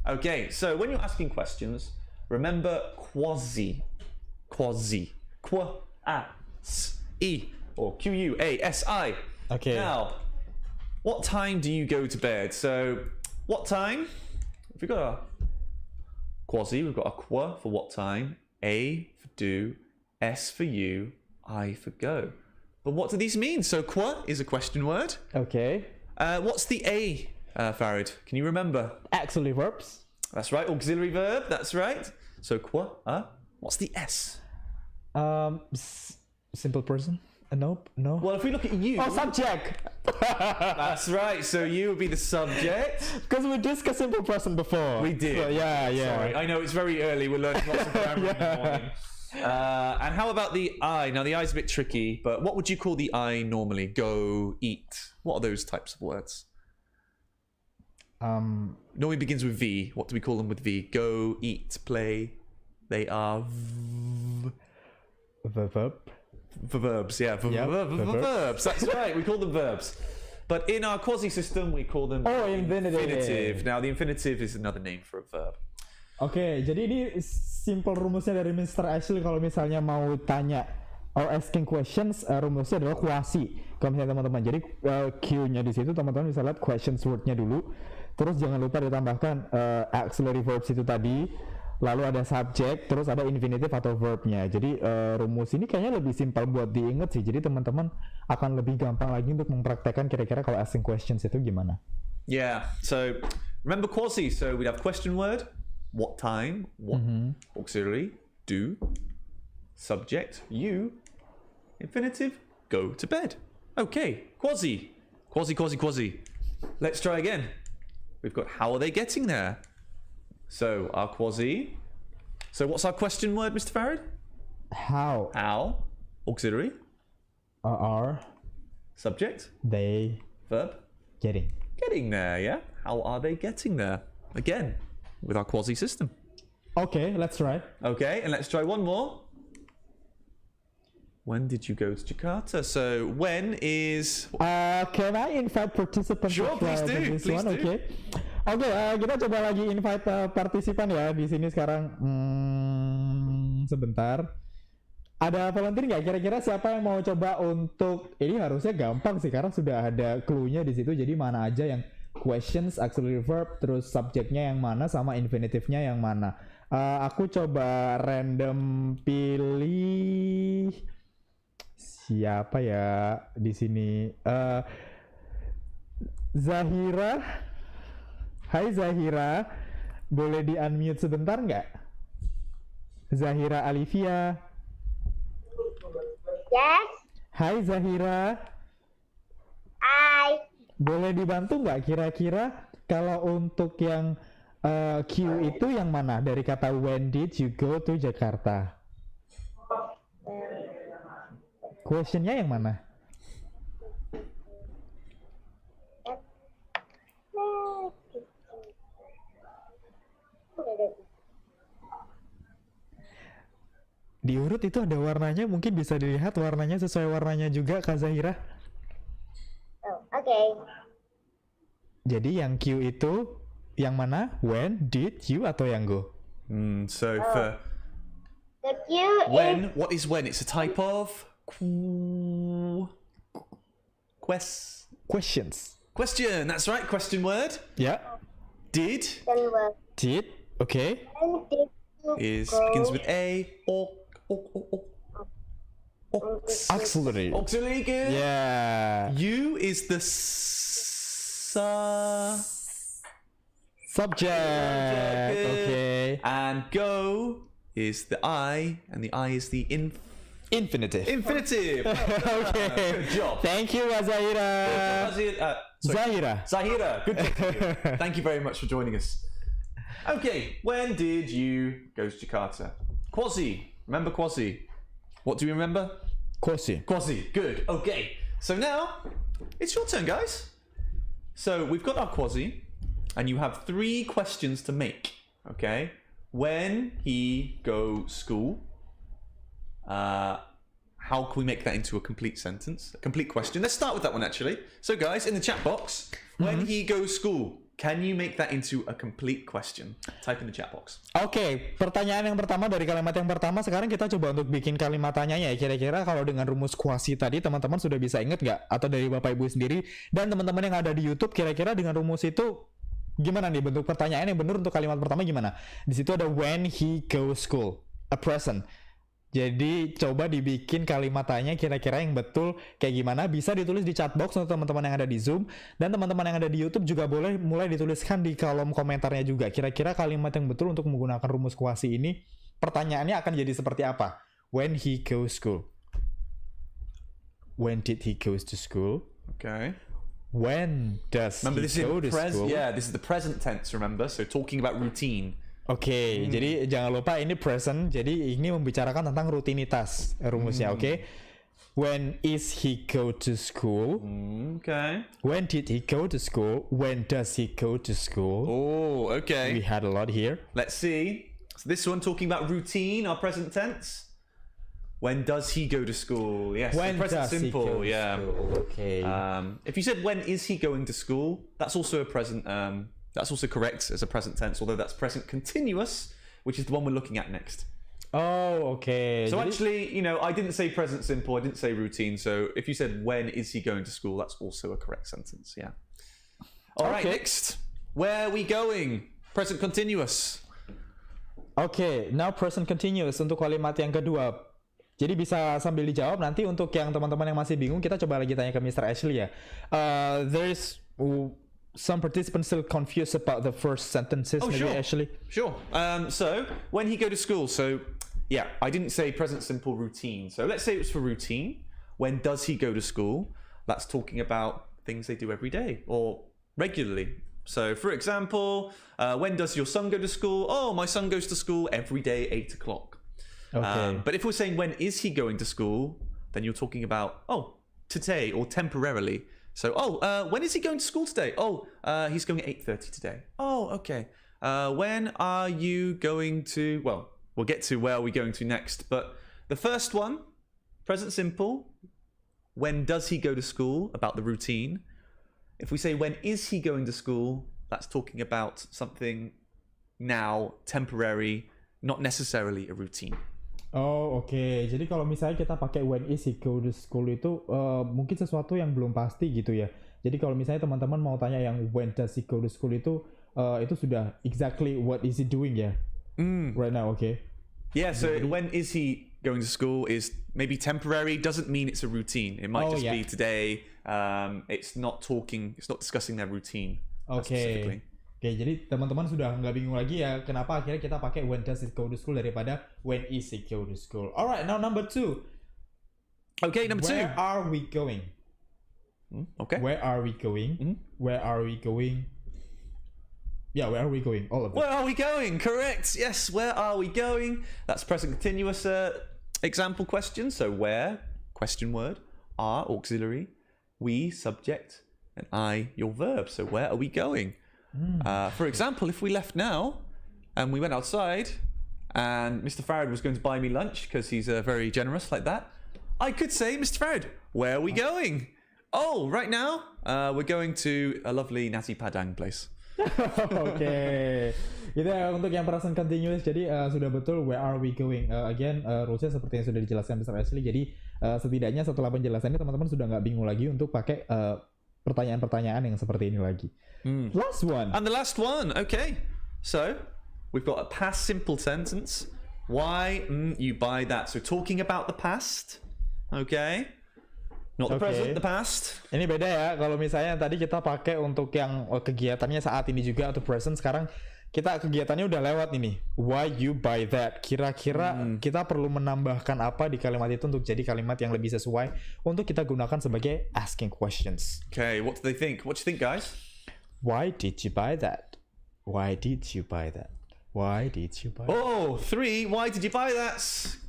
Okay, so when you're asking questions, remember quasi. Quasi. Qua-a-s-i or Q-U-A-S-I. Okay. Now, what time do you go to bed? So, what time? If we've got a quasi, we've got a qua for what time, A for do, S for you, I for go. But what do these mean? So, qua is a question word. Okay. What's the A, Farid? Can you remember? Auxiliary verbs. That's right, auxiliary verb, that's right. So, qua, what's the S? Simple person. Nope. No. Well, if we look at you... Oh, subject. That's right, so you would be the subject. Because we discussed simple person before. We did. So, yeah. Sorry, I know it's very early, we're learning lots of grammar in the morning. And how about the I? Now, the I is a bit tricky, but what would you call the I normally? Go, eat. What are those types of words? Normally begins with V. What do we call them with V? Go, eat, play. They are Verb. verbs, yeah. Verbs. That's right, we call them verbs. But in our quasi system, we call them infinitive. Now, the infinitive is another name for a verb. Oke, jadi ini simple rumusnya dari Mr. Ashley kalau misalnya mau tanya or asking questions, rumusnya adalah quasi. Kalau misalnya teman-teman, jadi Q-nya di situ teman-teman bisa lihat questions word-nya dulu. Terus jangan lupa ditambahkan auxiliary verbs itu tadi. Lalu ada subject, terus ada infinitive atau verbnya. Jadi rumus ini kayaknya lebih simpel buat diingat sih. Jadi teman-teman akan lebih gampang lagi untuk mempraktekkan kira-kira kalau asking questions itu gimana. Yeah, so remember quasi. So we'd have question word, what time, what auxiliary, do, subject, you, infinitive, go to bed. Okay, quasi. Quasi. Let's try again. We've got how are they getting there? So our quasi. So what's our question word, Mr. Farid? How auxiliary, are subject, they verb, getting there, yeah? How are they getting there? Again, with our quasi system. Okay, let's try. Okay, and let's try one more. When did you go to Jakarta? So when is... Can I invite participants? Sure, please do. This Please one? do. Okay. Oke, kita coba lagi invite partisipan ya di sini sekarang. Sebentar. Ada volunteer nggak? Kira-kira siapa yang mau coba untuk ini harusnya gampang sih karena sudah ada clue-nya di situ. Jadi mana aja yang questions, auxiliary verb, terus subjeknya yang mana sama infinitive-nya yang mana. Aku coba random pilih siapa ya di sini. Zahira. Hai Zahira, boleh di unmute sebentar nggak? Zahira Alivia. Yes. Hai Zahira. Hi. Boleh dibantu nggak kira-kira kalau untuk yang Q itu yang mana dari kata when did you go to Jakarta? Questionnya yang mana? Diurut itu ada warnanya, mungkin bisa dilihat warnanya sesuai warnanya juga Kak Zahira. Oh, okay. Jadi yang Q itu yang mana? When, did, you, atau yang go? So for The Q when, what is when? It's a type of Questions. question. That's right. Question word. Ya. Did word. Did, okay. When did you begins with a or Auxiliary. auxiliary. Good. Yeah. You is the Subject. Good. Okay. And go is the I, and the I is the Infinitive. infinitive. Okay. Good job. Thank you, Zahira. Zahira. Zahira, good job to you. Thank you very much for joining us. Okay, when did you go to Jakarta? Quasi. Remember Quasi? What do you remember? Quasi. Quasi. Good. Okay. So now it's your turn, guys. So we've got our Quasi, and you have 3 questions to make. Okay. When he go school? How can we make that into a complete sentence? A complete question. Let's start with that one actually. So guys, in the chat box, when he goes school, can you make that into a complete question? Type in the chat box. Oke, pertanyaan yang pertama dari kalimat yang pertama. Sekarang kita coba untuk bikin kalimat tanyanya ya. Kira-kira kalau dengan rumus quasi tadi teman-teman sudah bisa ingat nggak? Atau dari Bapak Ibu sendiri dan teman-teman yang ada di YouTube, kira-kira dengan rumus itu gimana nih bentuk pertanyaan yang benar untuk kalimat pertama gimana? Di situ ada when he goes school, a present. Jadi coba dibikin kalimatannya kira-kira yang betul kayak gimana. Bisa ditulis di chat box untuk teman-teman yang ada di Zoom. Dan teman-teman yang ada di YouTube juga boleh mulai dituliskan di kolom komentarnya juga. Kira-kira kalimat yang betul untuk menggunakan rumus kuasi ini, pertanyaannya akan jadi seperti apa? When he goes school. When did he goes to school? Okay. When does Remember, he go to school? Yeah, this is the present tense, remember? So talking about routine. Oke, jadi jangan lupa ini present, jadi ini membicarakan tentang rutinitas rumusnya, oke? When is he go to school? Okay. When did he go to school? When does he go to school? Oh, okay. We had a lot here. Let's see. So this one talking about routine, our present tense. When does he go to school? Yes, When the present does he simple. go to Yeah. school? Okay. If you said when is he going to school, that's also a present. That's also correct as a present tense, although that's present continuous, which is the one we're looking at next. Oh, okay. So Jadi- actually, you know, I didn't say present simple, I didn't say routine. So if you said when is he going to school, that's also a correct sentence. Yeah. All right, Okay. next. Where are we going? Present continuous. Oke, now present continuous untuk kalimat yang kedua. Jadi bisa sambil dijawab nanti untuk yang teman-teman yang masih bingung kita coba lagi tanya ke Mr. Ashley ya. There's some participants still confused about the first sentences. Oh, Maybe sure. Ashley. Sure. So when he go to school, so yeah, I didn't say present simple routine. So let's say it was for routine. When does he go to school? That's talking about things they do every day or regularly. So for example, when does your son go to school? Oh, my son goes to school every day, 8 o'clock. Okay. But if we're saying when is he going to school, then you're talking about, oh, today or temporarily. So, when is he going to school today? Oh, he's going at 8:30 today. Oh, okay. When are you going to? Well, we'll get to where are we going to next. But the first one, present simple. When does he go to school? About the routine. If we say when is he going to school, that's talking about something now, temporary, not necessarily a routine. Oh oke. Jadi kalau misalnya kita pakai when is he go to school itu mungkin sesuatu yang belum pasti gitu ya. Jadi kalau misalnya teman-teman mau tanya yang when does he go to school itu sudah exactly what is he doing ya. Right now, okay. Yeah, so when is he going to school is maybe temporary, doesn't mean it's a routine. It might just be today. It's not discussing their routine specifically. Oke, jadi teman-teman sudah nggak bingung lagi ya kenapa akhirnya kita pakai when does it go to school daripada when is it go to school. Alright, now number 2. Okay, number 2. Where are we going? Okay. Where are we going? Where are we going? Yeah, where are we going? All of it. Where are we going? Correct. Yes, where are we going? That's present continuous example question. So where, question word, are, auxiliary, we, subject, and I, your verb. So where are we going? For example, if we left now and we went outside and Mr. Farad was going to buy me lunch because he's very generous like that, I could say, Mr. Farad, where are we going? Oh, right now we're going to a lovely nasi padang place. Oke. Itu ya untuk yang present continuous. Jadi sudah betul where are we going. Again, rulesnya seperti yang sudah dijelaskan Mr. Ashley. Jadi setidaknya setelah penjelasannya teman-teman sudah nggak bingung lagi untuk pakai pertanyaan-pertanyaan yang seperti ini lagi. Last one. And the last one, okay. So, we've got a past simple sentence. Why you buy that? So, talking about the past, okay. Not the present, the past. Ini beda ya. Kalau misalnya tadi kita pakai untuk yang kegiatannya saat ini juga atau present, sekarang kita kegiatannya udah lewat ini. Why you buy that? Kira-kira kita perlu menambahkan apa di kalimat itu untuk jadi kalimat yang lebih sesuai untuk kita gunakan sebagai asking questions. Okay, what do they think? What do you think, guys? Why did you buy that? Why did you buy that? Why did you buy that? Oh, 3. Why did you buy that?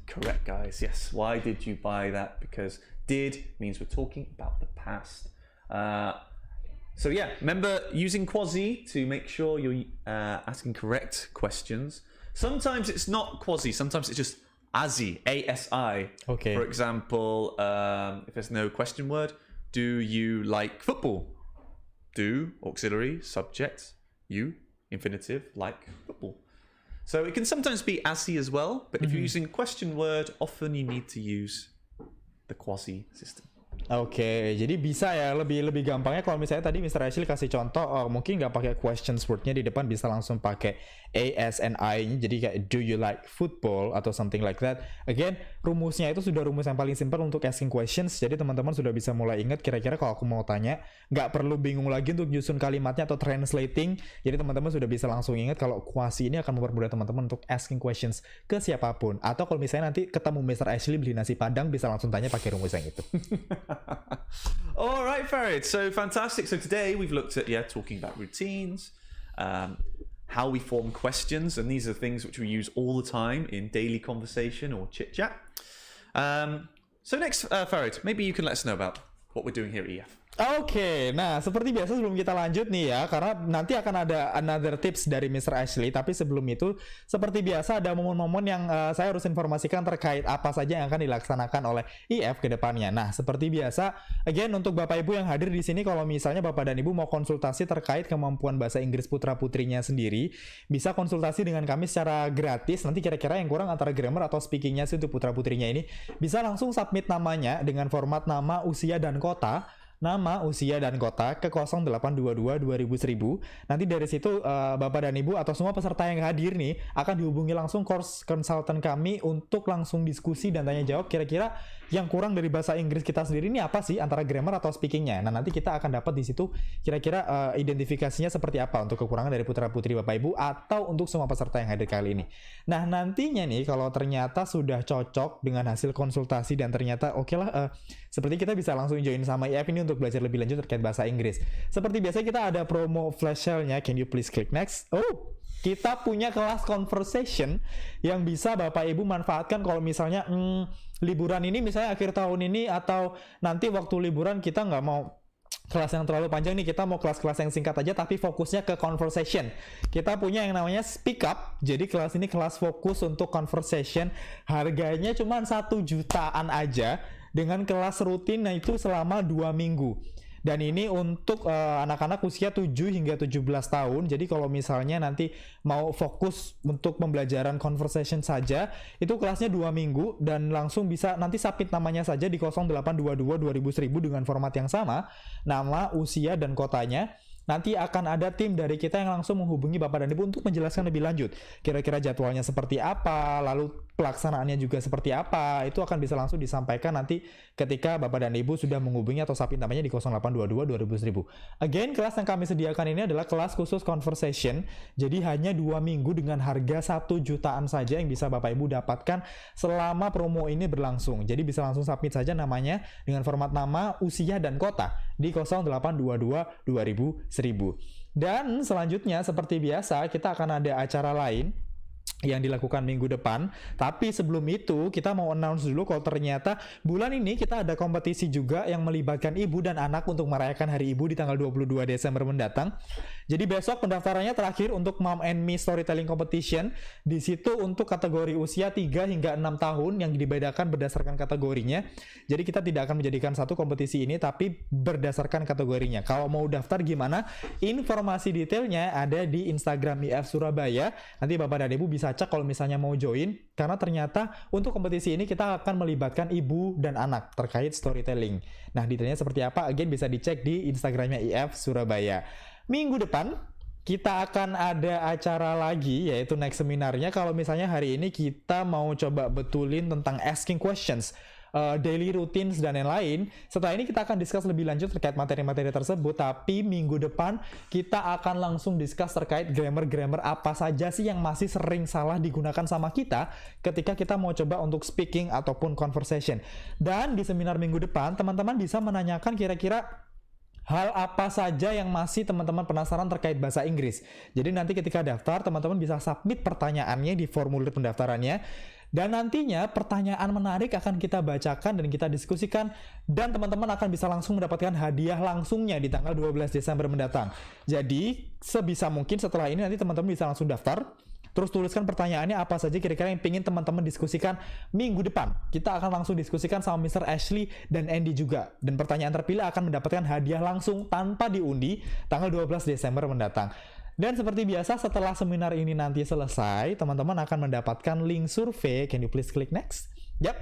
Correct, guys. Yes. Why did you buy that? Because did means we're talking about the past. So yeah, remember using quasi to make sure you're asking correct questions. Sometimes it's not quasi. Sometimes it's just ASI, A-S-I. Okay. For example, if there's no question word, do you like football? Do, auxiliary, subject, you, infinitive, like football. So it can sometimes be ASI as well, but if you're using a question word, often you need to use the quasi system. Oke, jadi bisa ya lebih gampangnya kalau misalnya tadi Mr. Ashley kasih contoh mungkin nggak pakai questions word-nya di depan, bisa langsung pakai ASNI, jadi kayak do you like football atau something like that. Again, rumusnya itu sudah rumus yang paling simple untuk asking questions, jadi teman-teman sudah bisa mulai ingat kira-kira kalau aku mau tanya, nggak perlu bingung lagi untuk nyusun kalimatnya atau translating, jadi teman-teman sudah bisa langsung ingat kalau quasi ini akan mempermudah teman-teman untuk asking questions ke siapapun, atau kalau misalnya nanti ketemu Mr. Ashley beli nasi padang, bisa langsung tanya pakai rumus yang itu. All right, Farid. So fantastic. So today we've looked at talking about routines, how we form questions, and these are things which we use all the time in daily conversation or chit-chat. So next, Farid, maybe you can let us know about what we're doing here at EF. Oke, nah seperti biasa sebelum kita lanjut nih ya, karena nanti akan ada another tips dari Mr. Ashley, tapi sebelum itu seperti biasa ada momen-momen yang saya harus informasikan terkait apa saja yang akan dilaksanakan oleh EF ke depannya. Nah, seperti biasa, again untuk Bapak Ibu yang hadir di sini, kalau misalnya Bapak dan Ibu mau konsultasi terkait kemampuan bahasa Inggris putra-putrinya sendiri, bisa konsultasi dengan kami secara gratis. Nanti kira-kira yang kurang antara grammar atau speakingnya sih untuk putra-putrinya ini, bisa langsung submit namanya dengan format nama, usia, dan kota. Nama, usia, dan kota ke 0822-2000. Nanti dari situ Bapak dan Ibu atau semua peserta yang hadir nih akan dihubungi langsung course consultant kami untuk langsung diskusi dan tanya jawab kira-kira yang kurang dari bahasa Inggris kita sendiri ini apa sih antara grammar atau speakingnya. Nah nanti kita akan dapat di situ kira-kira identifikasinya seperti apa untuk kekurangan dari putra-putri Bapak Ibu atau untuk semua peserta yang hadir kali ini. Nah nantinya nih kalau ternyata sudah cocok dengan hasil konsultasi dan ternyata oke lah seperti kita bisa langsung join sama EF ini untuk belajar lebih lanjut terkait bahasa Inggris. Seperti biasa kita ada promo flash sale-nya. Can you please click next? Oh, kita punya kelas conversation yang bisa Bapak Ibu manfaatkan kalau misalnya liburan ini misalnya akhir tahun ini atau nanti waktu liburan kita nggak mau kelas yang terlalu panjang nih, kita mau kelas-kelas yang singkat aja tapi fokusnya ke conversation. Kita punya yang namanya speak up. Jadi kelas ini kelas fokus untuk conversation. Harganya cuma 1 jutaan aja dengan kelas rutin itu selama 2 minggu. Dan ini untuk anak-anak usia 7 hingga 17 tahun. Jadi kalau misalnya nanti mau fokus untuk pembelajaran conversation saja, itu kelasnya 2 minggu dan langsung bisa nanti submit namanya saja di 0822 2000 dengan format yang sama, nama, usia, dan kotanya. Nanti akan ada tim dari kita yang langsung menghubungi Bapak dan Ibu untuk menjelaskan lebih lanjut. Kira-kira jadwalnya seperti apa, lalu pelaksanaannya juga seperti apa, itu akan bisa langsung disampaikan nanti ketika Bapak dan Ibu sudah menghubungi atau submit namanya di 0822 2000. Again, kelas yang kami sediakan ini adalah kelas khusus conversation. Jadi hanya 2 minggu dengan harga 1 jutaan saja yang bisa Bapak Ibu dapatkan selama promo ini berlangsung. Jadi bisa langsung submit saja namanya dengan format nama, usia, dan kota di 0822 2000. Dan selanjutnya seperti biasa kita akan ada acara lain yang dilakukan minggu depan. Tapi sebelum itu kita mau announce dulu kalau ternyata bulan ini kita ada kompetisi juga yang melibatkan ibu dan anak untuk merayakan Hari Ibu di tanggal 22 Desember mendatang. Jadi besok pendaftarannya terakhir untuk Mom and Me Storytelling Competition. Di situ untuk kategori usia 3 hingga 6 tahun yang dibedakan berdasarkan kategorinya. Jadi kita tidak akan menjadikan satu kompetisi ini tapi berdasarkan kategorinya. Kalau mau daftar gimana? Informasi detailnya ada di Instagram IF Surabaya. Nanti Bapak dan Ibu bisa cek kalau misalnya mau join, karena ternyata untuk kompetisi ini kita akan melibatkan ibu dan anak terkait storytelling. Nah, detailnya seperti apa? Again bisa dicek di Instagramnya IF Surabaya. Minggu depan kita akan ada acara lagi, yaitu next seminarnya. Kalau misalnya hari ini kita mau coba betulin tentang asking questions, daily routines dan lain-lain. Setelah ini kita akan discuss lebih lanjut terkait materi-materi tersebut, tapi minggu depan kita akan langsung discuss terkait grammar-grammar apa saja sih yang masih sering salah digunakan sama kita ketika kita mau coba untuk speaking ataupun conversation. Dan di seminar minggu depan, teman-teman bisa menanyakan kira-kira hal apa saja yang masih teman-teman penasaran terkait bahasa Inggris. Jadi nanti ketika daftar, teman-teman bisa submit pertanyaannya di formulir pendaftarannya. Dan nantinya pertanyaan menarik akan kita bacakan dan kita diskusikan. Dan teman-teman akan bisa langsung mendapatkan hadiah langsungnya di tanggal 12 Desember mendatang. Jadi sebisa mungkin setelah ini nanti teman-teman bisa langsung daftar. Terus tuliskan pertanyaannya apa saja kira-kira yang ingin teman-teman diskusikan minggu depan. Kita akan langsung diskusikan sama Mr. Ashley dan Andy juga. Dan pertanyaan terpilih akan mendapatkan hadiah langsung tanpa diundi tanggal 12 Desember mendatang. Dan seperti biasa setelah seminar ini nanti selesai, teman-teman akan mendapatkan link survei. Can you please click next? Yap.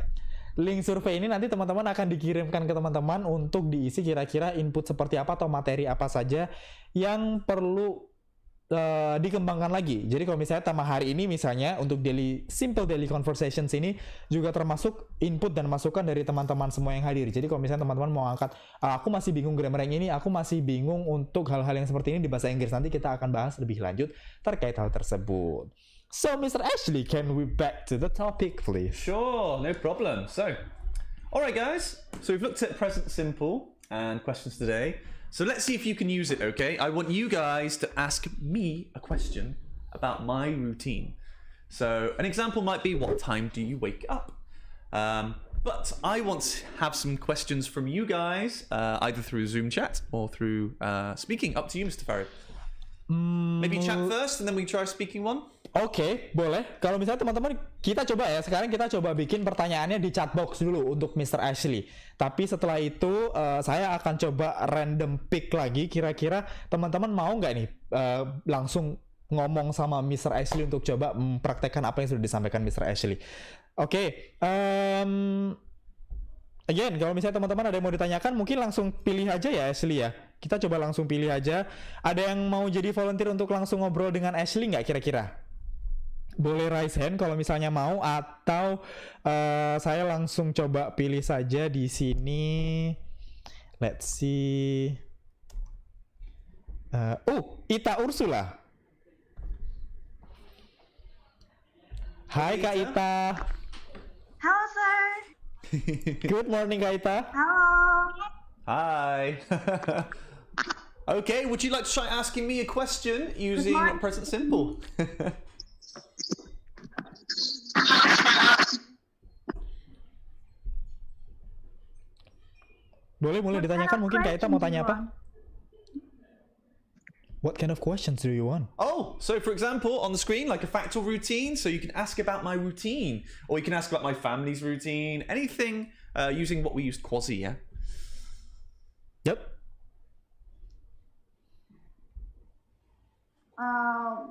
Link survei ini nanti teman-teman akan dikirimkan ke teman-teman untuk diisi kira-kira input seperti apa atau materi apa saja yang perlu dikembangkan lagi. Jadi kalau misalnya tema hari ini misalnya untuk simple daily conversations ini juga termasuk input dan masukan dari teman-teman semua yang hadir. Jadi kalau misalnya teman-teman mau angkat, aku masih bingung grammar yang ini, aku masih bingung untuk hal-hal yang seperti ini di bahasa Inggris, nanti kita akan bahas lebih lanjut terkait hal tersebut. So Mr. Ashley, can we back to the topic please? Sure, no problem. So, alright guys, so we've looked at present simple and questions today. So let's see if you can use it, okay? I want you guys to ask me a question about my routine. So an example might be, what time do you wake up? But I want to have some questions from you guys, either through Zoom chat or through speaking. Up to you, Mr. Farid. Maybe chat first and then we try speaking one? Oke, boleh. Kalau misalnya teman-teman, kita coba ya. Sekarang kita coba bikin pertanyaannya di chat box dulu untuk Mr. Ashley. Tapi setelah itu saya akan coba random pick lagi. Kira-kira teman-teman mau nggak nih langsung ngomong sama Mr. Ashley untuk coba mempraktekkan apa yang sudah disampaikan Mr. Ashley. Oke. Again, kalau misalnya teman-teman ada yang mau ditanyakan, mungkin langsung pilih aja ya Ashley ya. Kita coba langsung pilih aja. Ada yang mau jadi volunteer untuk langsung ngobrol dengan Ashley nggak kira-kira? Boleh raise hand kalau misalnya mau, atau saya langsung coba pilih saja di sini. Let's see. Ita Ursula. Hai Kak Ita. Halo, sir. Good morning Kak Ita. Halo. Hi. Okay, would you like to try asking me a question using present simple? Boleh What ditanyakan, kind of mungkin Kak Ita mau questions tanya you apa? want? What kind of questions do you want? Oh, so for example, on the screen, like a factual routine, so you can ask about my routine, or you can ask about my family's routine, anything using what we used quasi, yeah? Yep.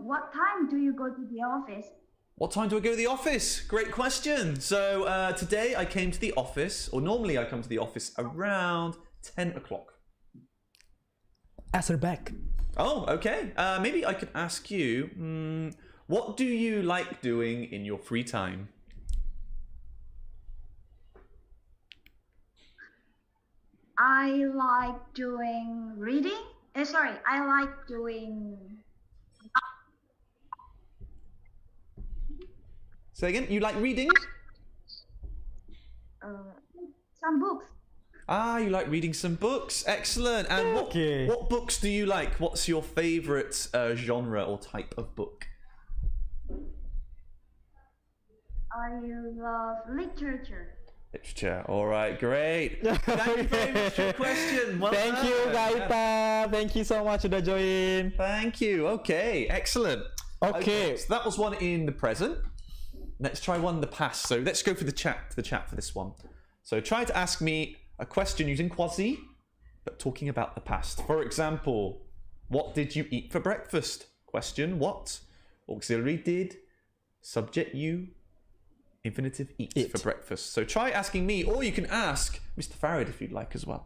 What time do you go to the office? What time do I go to the office? Great question. So today I came to the office, or normally I come to the office around 10 o'clock. Ask her back. Oh, okay. Maybe I could ask you, what do you like doing in your free time? I like doing reading. I like doing Say again, you like reading? some books. Ah, you like reading some books. Excellent. And Okay. what books do you like? What's your favorite genre or type of book? I love literature. Literature. All right, great. Thank you very much for your question. Well Thank you done. Kak Ita. Thank you so much udah join. Thank you. Okay, excellent. Okay. So that was one in the present. Let's try one in the past. So let's go for the chat for this one. So try to ask me a question using quasi, but talking about the past. For example, what did you eat for breakfast? Question, what? Auxiliary did. Subject you. Infinitive eat for breakfast. So try asking me, or you can ask Mr. Farid if you'd like as well.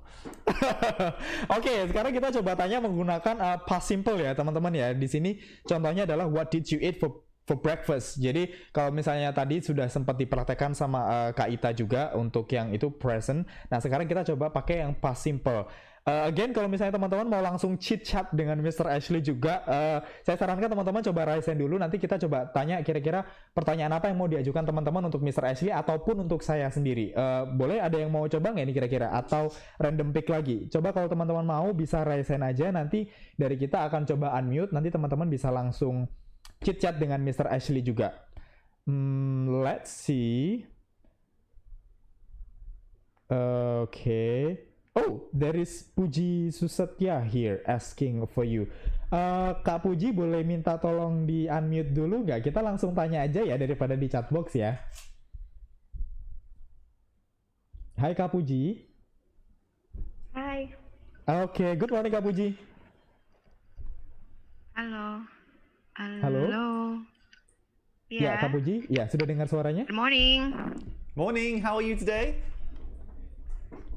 Oke, sekarang kita coba tanya menggunakan past simple ya teman-teman ya. Di sini contohnya adalah what did you eat for breakfast. Jadi kalau misalnya tadi sudah sempat dipraktekkan sama Kak Ita juga untuk yang itu present. Nah sekarang kita coba pakai yang past simple. Again, kalau misalnya teman-teman mau langsung chit-chat dengan Mr. Ashley juga, saya sarankan teman-teman coba raise hand dulu. Nanti kita coba tanya kira-kira pertanyaan apa yang mau diajukan teman-teman untuk Mr. Ashley ataupun untuk saya sendiri. Boleh ada yang mau coba nggak ini kira-kira? Atau random pick lagi? Coba kalau teman-teman mau bisa raise hand aja. Nanti dari kita akan coba unmute. Nanti teman-teman bisa langsung chit-chat dengan Mr. Ashley juga. Let's see. Okay. Oh, there is Puji Susetya here asking for you. Kak Puji boleh minta tolong di unmute dulu nggak? Kita langsung tanya aja ya daripada di chat box ya. Hai Kak Puji. Hi. Oke, good morning Kak Puji. Halo. Halo. Ya, Kak Puji. Ya, sudah dengar suaranya? Good morning. Morning, how are you today?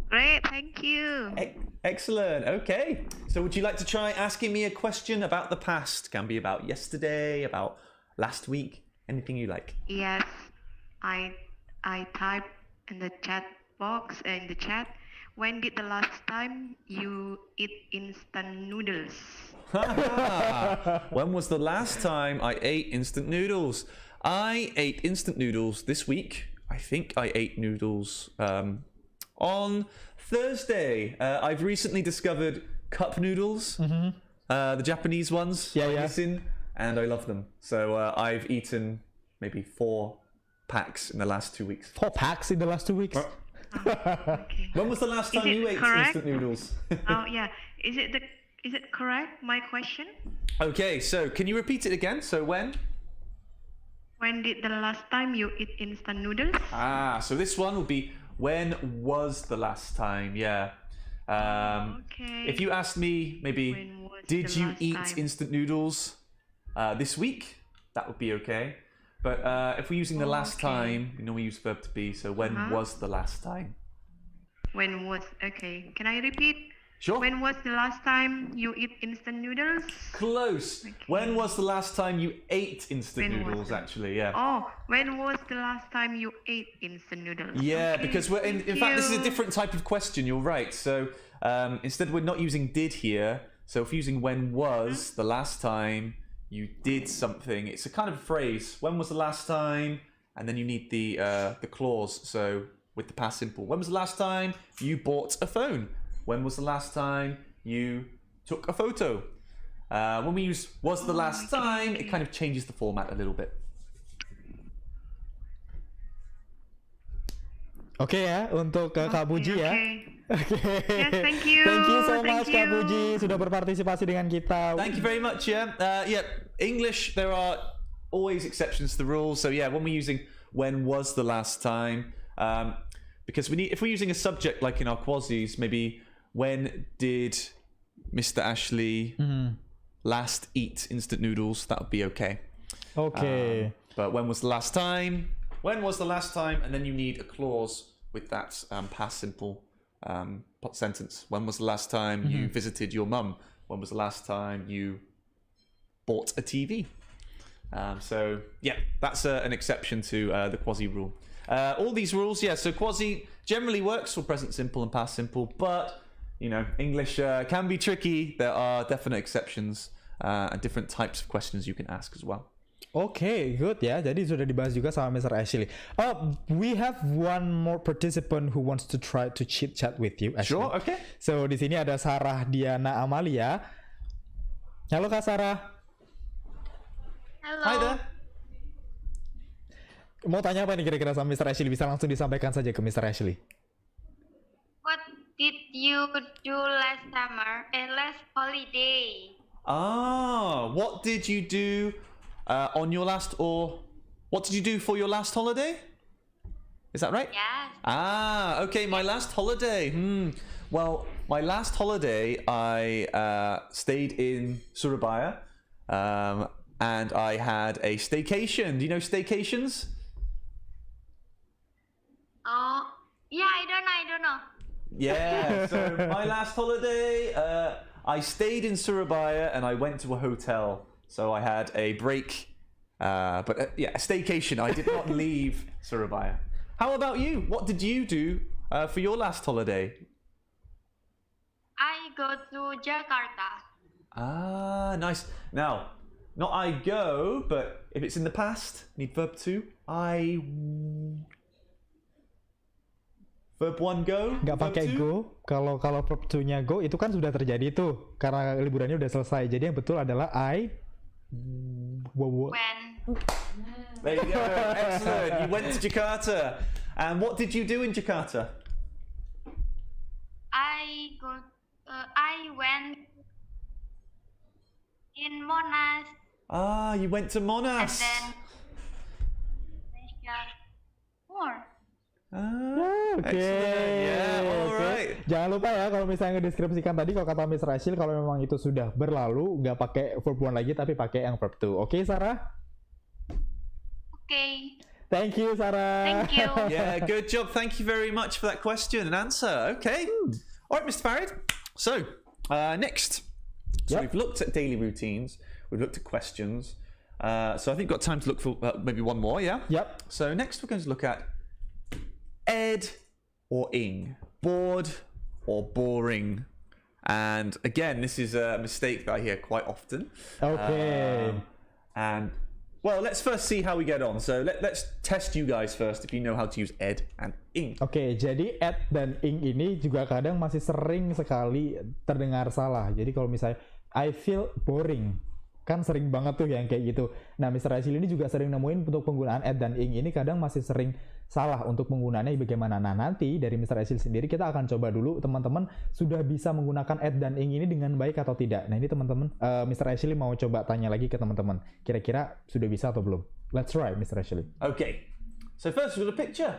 Great, thank you. Excellent. Okay. So would you like to try asking me a question about the past? Can be about yesterday, about last week, anything you like. Yes, I typed in the chat box in the chat. When did the last time you eat instant noodles? When was the last time I ate instant noodles? I ate instant noodles this week. I think I ate noodles on Thursday. I've recently discovered cup noodles, the Japanese ones, and I love them. So I've eaten maybe 4 packs in the last 2 weeks. 4 packs in the last 2 weeks? Okay. When was the last time you ate instant noodles? Oh yeah, is it correct? My question. Okay, so can you repeat it again? So when? When did the last time you eat instant noodles? So this one will be when was the last time? Yeah. Okay. If you asked me, maybe, When was did the you last eat time? instant noodles this week? That would be okay. But if we're using the last Okay. time, we normally use verb to be. So when was the last time? When was okay? Can I repeat? Sure. When was the last time you eat instant noodles? Close. Okay. When was the last time you ate instant When was noodles? it? Actually, yeah. Oh, when was the last time you ate instant noodles? Yeah, Okay, because we're in thank fact, this is a you. different type of question. You're right. So instead, we're not using did here. So if using when was the last time you did something, it's a kind of phrase. When was the last time? And then you need the clause. So with the past simple, when was the last time you bought a phone? When was the last time you took a photo? When we use was the last time, it kind of changes the format a little bit. Oke ya, untuk Kak Puji ya. Okay. Oke. Yes, thank you. Thank you so Thank much Kak you. Puji sudah berpartisipasi dengan kita. Thank you very much. Yeah. English, there are always exceptions to the rules. So yeah, when we're using when was the last time, because if we're using a subject like in our quasis, maybe when did Mr. Ashley last eat instant noodles? That would be okay. Oke. But when was the last time? When was the last time? And then you need a clause with that past simple sentence. When was the last time you visited your mum? When was the last time you bought a TV? So yeah, that's an exception to the quasi rule. All these rules, so quasi generally works for present simple and past simple, but you know, English can be tricky. There are definite exceptions and different types of questions you can ask as well. Oke, good ya. Jadi sudah dibahas juga sama Mr. Ashley. We have one more participant who wants to try to chit-chat with you, Ashley. Sure, okay. So di sini ada Sarah Diana Amalia. Halo Kak Sarah. Hello. Hi there. Mau tanya apa nih kira-kira sama Mr. Ashley? Bisa langsung disampaikan saja ke Mr. Ashley. What did you do last summer? Last holiday? What did you do on your last, or what did you do for your last holiday? Is that right? Yes. Okay, my last holiday. Well, my last holiday, I stayed in Surabaya, and I had a staycation. Do you know staycations? Oh, yeah, I don't know. Yeah, so my last holiday, I stayed in Surabaya and I went to a hotel. So I had a break, a staycation. I did not leave Surabaya. How about you? What did you do for your last holiday? I go to Jakarta. Nice. Now, not I go, but if it's in the past, need verb 2. Verb 1 go. Nggak verb pakai 2? go. Kalau verb 2-nya go itu kan sudah terjadi tuh karena liburannya udah selesai. Jadi yang betul adalah When? There you go. Excellent. You went to Jakarta. And what did you do in Jakarta? I went in Monas. You went to And Monas. then more. Oke. Yeah, alright. Jangan lupa ya kalau misalnya ngedeskripsikan tadi kalau kata Mr. Rachel kalau memang itu sudah berlalu nggak pakai verb 1 lagi tapi pakai yang verb 2. Oke, Sarah? Okay. Thank you, Sarah. Thank you. Yeah, good job. Thank you very much for that question and answer. Okay. All right, Mr. Farid. So, next. So we've looked at daily routines. We've looked at questions. So I think we've got time to look for maybe one more, yeah? Yep. So next we're going to look at ed or ing. Bored or boring. And again, this is a mistake that I hear quite often. Okay. And well, let's first see how we get on. So let's test you guys first if you know how to use ed and ing. Oke, jadi ed dan ing ini juga kadang masih sering sekali terdengar salah. Jadi kalau misalnya I feel boring, kan sering banget tuh yang kayak gitu. Nah, Mr. Rachel ini juga sering nemuin untuk penggunaan ed dan ing ini kadang masih sering salah untuk penggunaannya bagaimana. Nah, nanti dari Mr. Rachel sendiri kita akan coba dulu teman-teman sudah bisa menggunakan ed dan ing ini dengan baik atau tidak. Nah, ini teman-teman Mr. Rachel mau coba tanya lagi ke teman-teman. Kira-kira sudah bisa atau belum? Let's try, Mr. Rachel. Okay. So first we've got a picture.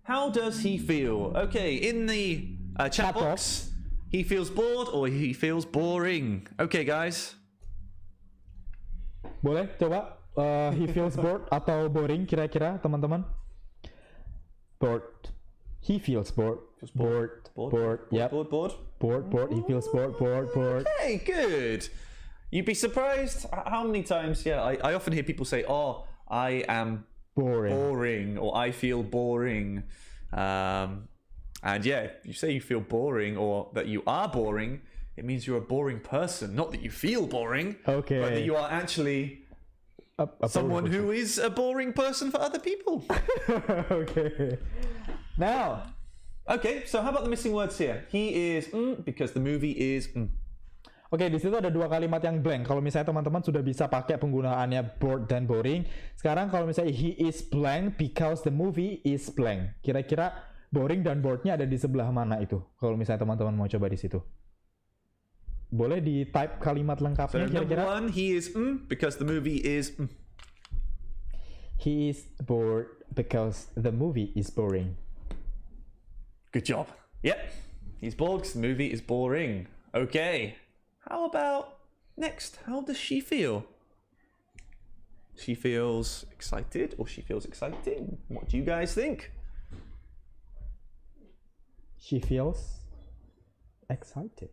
How does he feel? Okay, in the chat box, he feels bored or he feels boring. Okay, guys. Boleh coba he feels bored atau boring kira-kira teman-teman? Bored. He feels bored. Bored. Yep. Bored. He feels bored. Hey, good. You'd be surprised how many times, I often hear people say, oh, I am boring or I feel boring. And yeah, if you say you feel boring or that you are boring, it means you're a boring person. Not that you feel boring, Okay. but that you are actually someone who is a boring person for other people. Okay. Now. Okay, so how about the missing words here? He is because the movie is Oke, di situ ada dua kalimat yang blank. Kalau misalnya teman-teman sudah bisa pakai penggunaannya bored dan boring. Sekarang kalau misalnya he is blank because the movie is blank. Kira-kira boring dan bored-nya ada di sebelah mana itu? Kalau misalnya teman-teman mau coba di situ. Boleh di type kalimat So lengkapnya number kira-kira? one, he is because the movie is. He is bored because the movie is boring. Good job. Yep. He's bored because the movie is boring. Okay. How about next? How does she feel? She feels excited or she feels exciting? What do you guys think? She feels excited.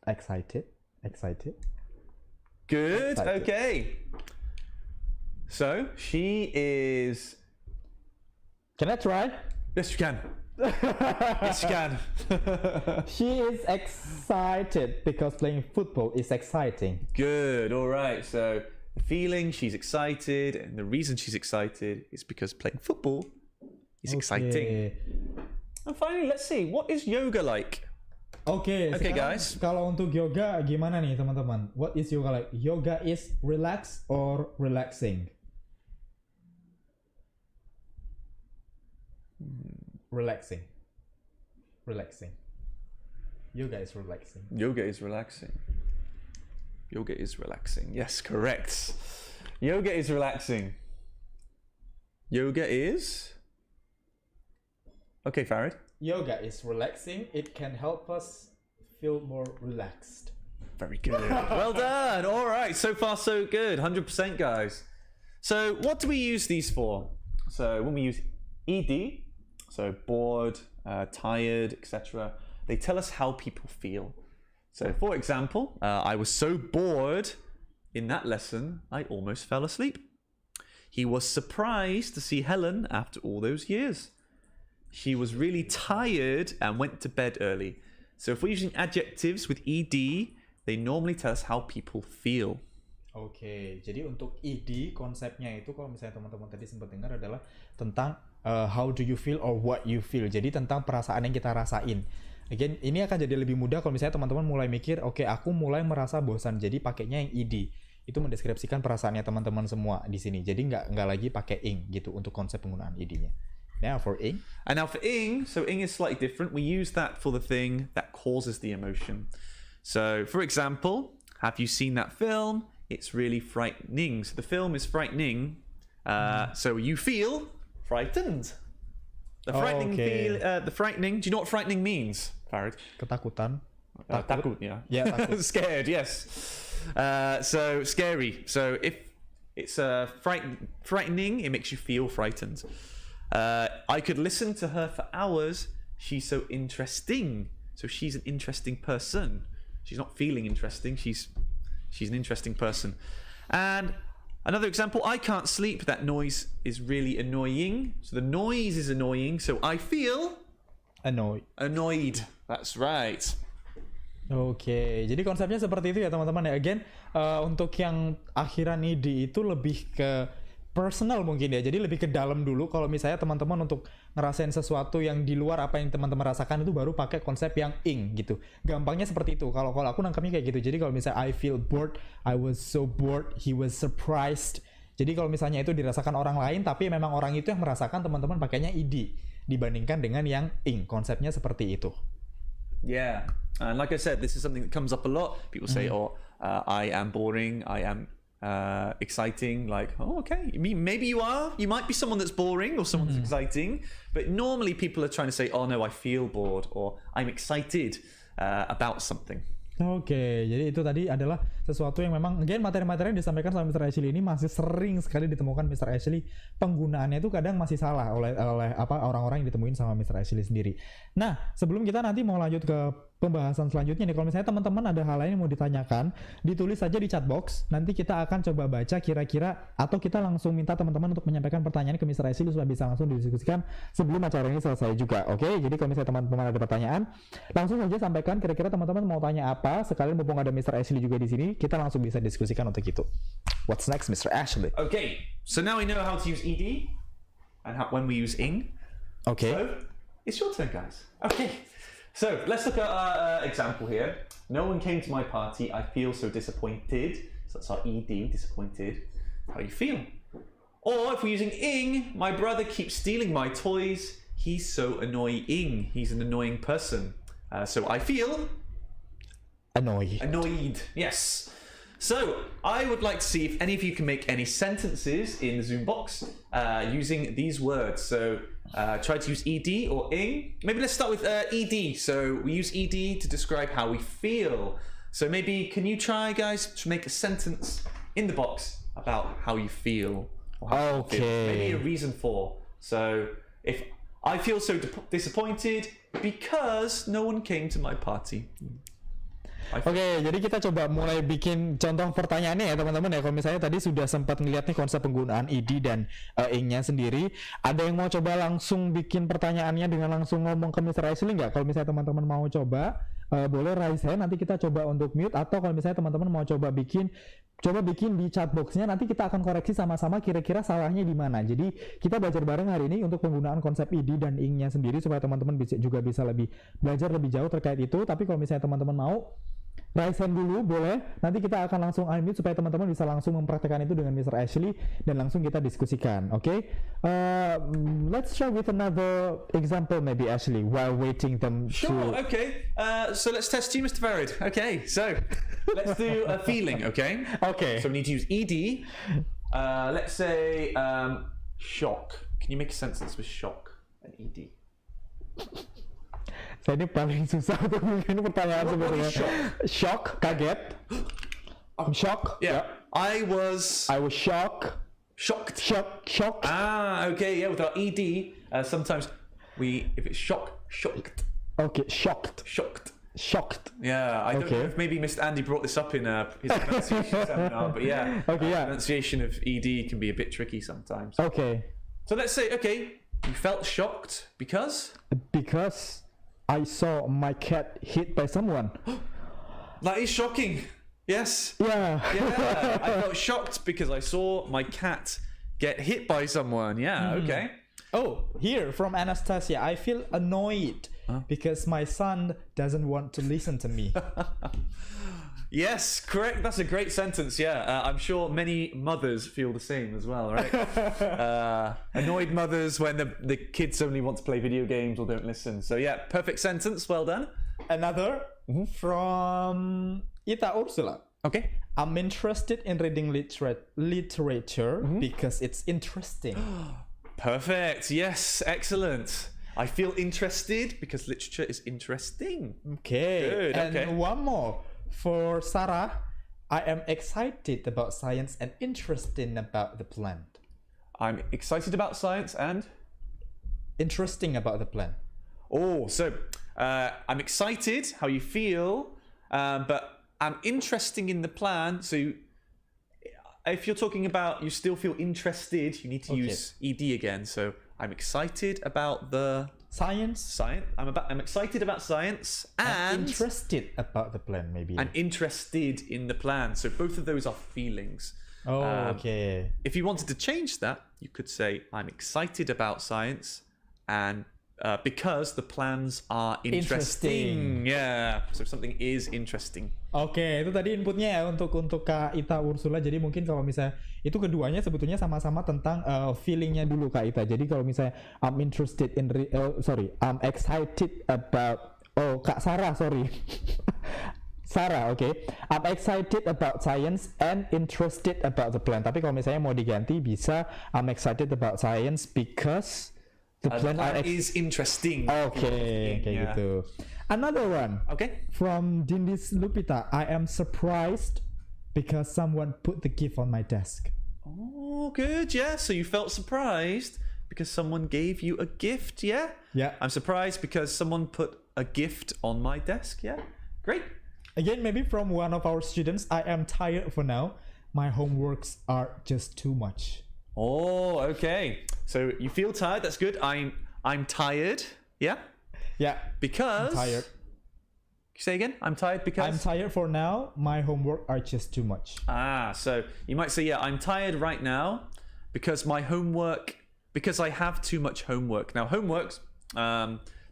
Excited. Good. Excited. Okay. So she is. Can I try? Yes, you can. Yes, you can. She is excited because playing football is exciting. Good. All right. So the feeling she's excited, and the reason she's excited is because playing football is exciting. Okay. And finally, let's see, what is yoga like? Okay, Okay, sekarang guys. Kalau untuk yoga gimana nih teman-teman? What is yoga like? Yoga is relax or relaxing? Relaxing. Yoga is relaxing. Yoga is relaxing. Yoga is relaxing. Yes, correct. Yoga is relaxing. Yoga is. Okay, Farid. Yoga is relaxing. It can help us feel more relaxed. Very good. Well done. All right. So far, so good. 100%, guys. So, what do we use these for? So, when we use ed, so bored, tired, etc., they tell us how people feel. So, for example, I was so bored in that lesson, I almost fell asleep. He was surprised to see Helen after all those years. She was really tired and went to bed early. So if we're using adjectives with ed, they normally tell us how people feel. Oke, jadi untuk ed konsepnya itu kalau misalnya teman-teman tadi sempat dengar adalah tentang how do you feel or what you feel. Jadi tentang perasaan yang kita rasain. Again, ini akan jadi lebih mudah kalau misalnya teman-teman mulai mikir, oke, aku mulai merasa bosan. Jadi pakainya yang ed. Itu mendeskripsikan perasaannya teman-teman semua di sini. Jadi nggak lagi pakai ing gitu untuk konsep penggunaan ed-nya. Now for ing. And now for ing, so ing is slightly different. We use that for the thing that causes the emotion. So, for example, have you seen that film? It's really frightening. So the film is frightening. So you feel frightened. The frightening the frightening. Do you know what frightening means, Farid? Ketakutan. Takut, yeah. Yeah, takut. Scared, yes. So scary. So if it's frightening, it makes you feel frightened. I could listen to her for hours. She's so interesting. So she's an interesting person. She's not feeling interesting. She's an interesting person. And another example, I can't sleep. That noise is really annoying. So the noise is annoying. So I feel annoyed. That's right. Oke, jadi konsepnya seperti itu ya teman-teman ya. Again, untuk yang akhiran id itu lebih ke personal mungkin ya. Jadi lebih ke dalam dulu. Kalau misalnya teman-teman untuk ngerasain sesuatu yang di luar apa yang teman-teman rasakan itu baru pakai konsep yang ing gitu. Gampangnya seperti itu. Kalau aku nangkapnya kayak gitu. Jadi kalau misalnya I feel bored, I was so bored, he was surprised. Jadi kalau misalnya itu dirasakan orang lain tapi memang orang itu yang merasakan, teman-teman pakainya id dibandingkan dengan yang ing. Konsepnya seperti itu. Yeah. And like I said, this is something that comes up a lot. People say, I am boring, I am exciting. Like, oh, okay. Maybe you are. You might be someone that's boring or someone that's exciting. But normally people are trying to say, oh no, I feel bored or I'm excited about something. Oke, jadi itu tadi adalah sesuatu yang memang, again, materi-materi yang disampaikan sama Mr. Ashley ini masih sering sekali ditemukan Mr. Ashley. Penggunaannya itu kadang masih salah oleh orang-orang yang ditemuin sama Mr. Ashley sendiri. Nah, sebelum kita nanti mau lanjut ke pembahasan selanjutnya nih, kalau misalnya teman-teman ada hal lain yang mau ditanyakan, ditulis saja di chat box. Nanti kita akan coba baca kira-kira, atau kita langsung minta teman-teman untuk menyampaikan pertanyaan ke Mr. Ashley supaya bisa langsung didiskusikan sebelum acara ini selesai juga. Oke, jadi kalau misalnya teman-teman ada pertanyaan, langsung saja sampaikan kira-kira teman-teman mau tanya apa. Sekalian mumpung ada Mr. Ashley juga di sini, kita langsung bisa diskusikan untuk itu. What's next, Mr. Ashley? Okay, so now we know how to use ed and when we use ing. Okay. So it's your turn, guys. Okay. So let's look at our example here. No one came to my party. I feel so disappointed. So that's our ed, disappointed. How do you feel? Or if we're using ing, my brother keeps stealing my toys. he's so annoying. He's an annoying person. So I feel annoyed. Yes. So I would like to see if any of you can make any sentences in the Zoom box using these words. So try to use ed or ing. Maybe let's start with ed. So we use ed to describe how we feel. So maybe can you try, guys, to make a sentence in the box about how you feel? Or how you feel. Maybe a reason for. So if I feel so disappointed because no one came to my party. Oke, jadi kita coba mulai bikin contoh pertanyaannya ya teman-teman ya. Kalau misalnya tadi sudah sempat ngeliat nih konsep penggunaan ed dan ing-nya sendiri, ada yang mau coba langsung bikin pertanyaannya dengan langsung ngomong ke Mr. Ashley nggak? Kalau misalnya teman-teman mau coba, boleh raise hand, nanti kita coba untuk mute. Atau kalau misalnya teman-teman mau coba bikin di chat box-nya, nanti kita akan koreksi sama-sama kira-kira salahnya di mana. Jadi kita belajar bareng hari ini untuk penggunaan konsep ed dan ing-nya sendiri supaya teman-teman juga bisa lebih belajar lebih jauh terkait itu. Tapi kalau misalnya teman-teman mau raise hand dulu boleh, nanti kita akan langsung unmute supaya teman-teman bisa langsung mempraktekkan itu dengan Mr. Ashley dan langsung kita diskusikan. Oke? Let's try with another example maybe, Ashley, while waiting them Sure, okay. So let's test you, Mr. Farid. Okay, so let's do a feeling, okay? Okay. So we need to use ed. Let's say shock. Can you make a sentence with shock and ed? Saya ini paling susah untuk bikin pertanyaan sebenarnya. Shock, kaget. I'm shocked. Yeah. I was shocked. Shocked. Shocked. Ah, okay. Yeah, with our ed, sometimes if it's shocked. Okay, shocked. Yeah, I don't know if maybe Mr. Andy brought this up in his pronunciation seminar, but yeah, pronunciation of ed can be a bit tricky sometimes. Okay. So let's say, you felt shocked because I saw my cat hit by someone. That is shocking. Yes. Yeah. I felt shocked because I saw my cat get hit by someone. Yeah. Okay. Oh, here from Anastasia, I feel annoyed because my son doesn't want to listen to me. Yes, correct. That's a great sentence. Yeah, I'm sure many mothers feel the same as well, right? Annoyed mothers when the kids only want to play video games or don't listen. So yeah, perfect sentence. Well done. Another from Ita Ursula. Okay. I'm interested in reading literature because it's interesting. Perfect. Yes, excellent. I feel interested because literature is interesting. Okay. Good. And okay. one more. For Sarah, I am excited about science and interested about the plant. I'm excited about science and interesting about the plant. Oh, so I'm excited, how you feel, but I'm interesting in the plan. So if you're talking about you still feel interested, you need to use ed again. So I'm excited about the science. I'm excited about science and interested about the plan, maybe. And interested in the plan. So both of those are feelings. Oh, okay. If you wanted to change that, you could say I'm excited about science and because the plans are interesting. Yeah. So something is interesting. Oke, itu tadi inputnya ya untuk Kak Ita Ursula. Jadi mungkin kalau misalnya itu keduanya sebetulnya sama-sama tentang feelingnya dulu Kak Ita. Jadi kalau misalnya I'm excited about Kak Sarah, sorry. Sarah, okay. I'm excited about science and interested about the plan. Tapi kalau misalnya mau diganti bisa I'm excited about science because the plan is interesting. Okay, kayak gitu. Another one. Okay. From Dindis Lupita, I am surprised because someone put the gift on my desk. Oh, good. Yeah. So you felt surprised because someone gave you a gift. Yeah. Yeah. I'm surprised because someone put a gift on my desk. Yeah. Great. Again, maybe from one of our students, I am tired for now. My homeworks are just too much. Oh, okay. So you feel tired. That's good. I'm tired. Yeah. Yeah. Because. I'm tired. Say again. I'm tired because. I'm tired for now. My homework are just too much. So you might say, yeah, I'm tired right now because because I have too much homework. Now, homework's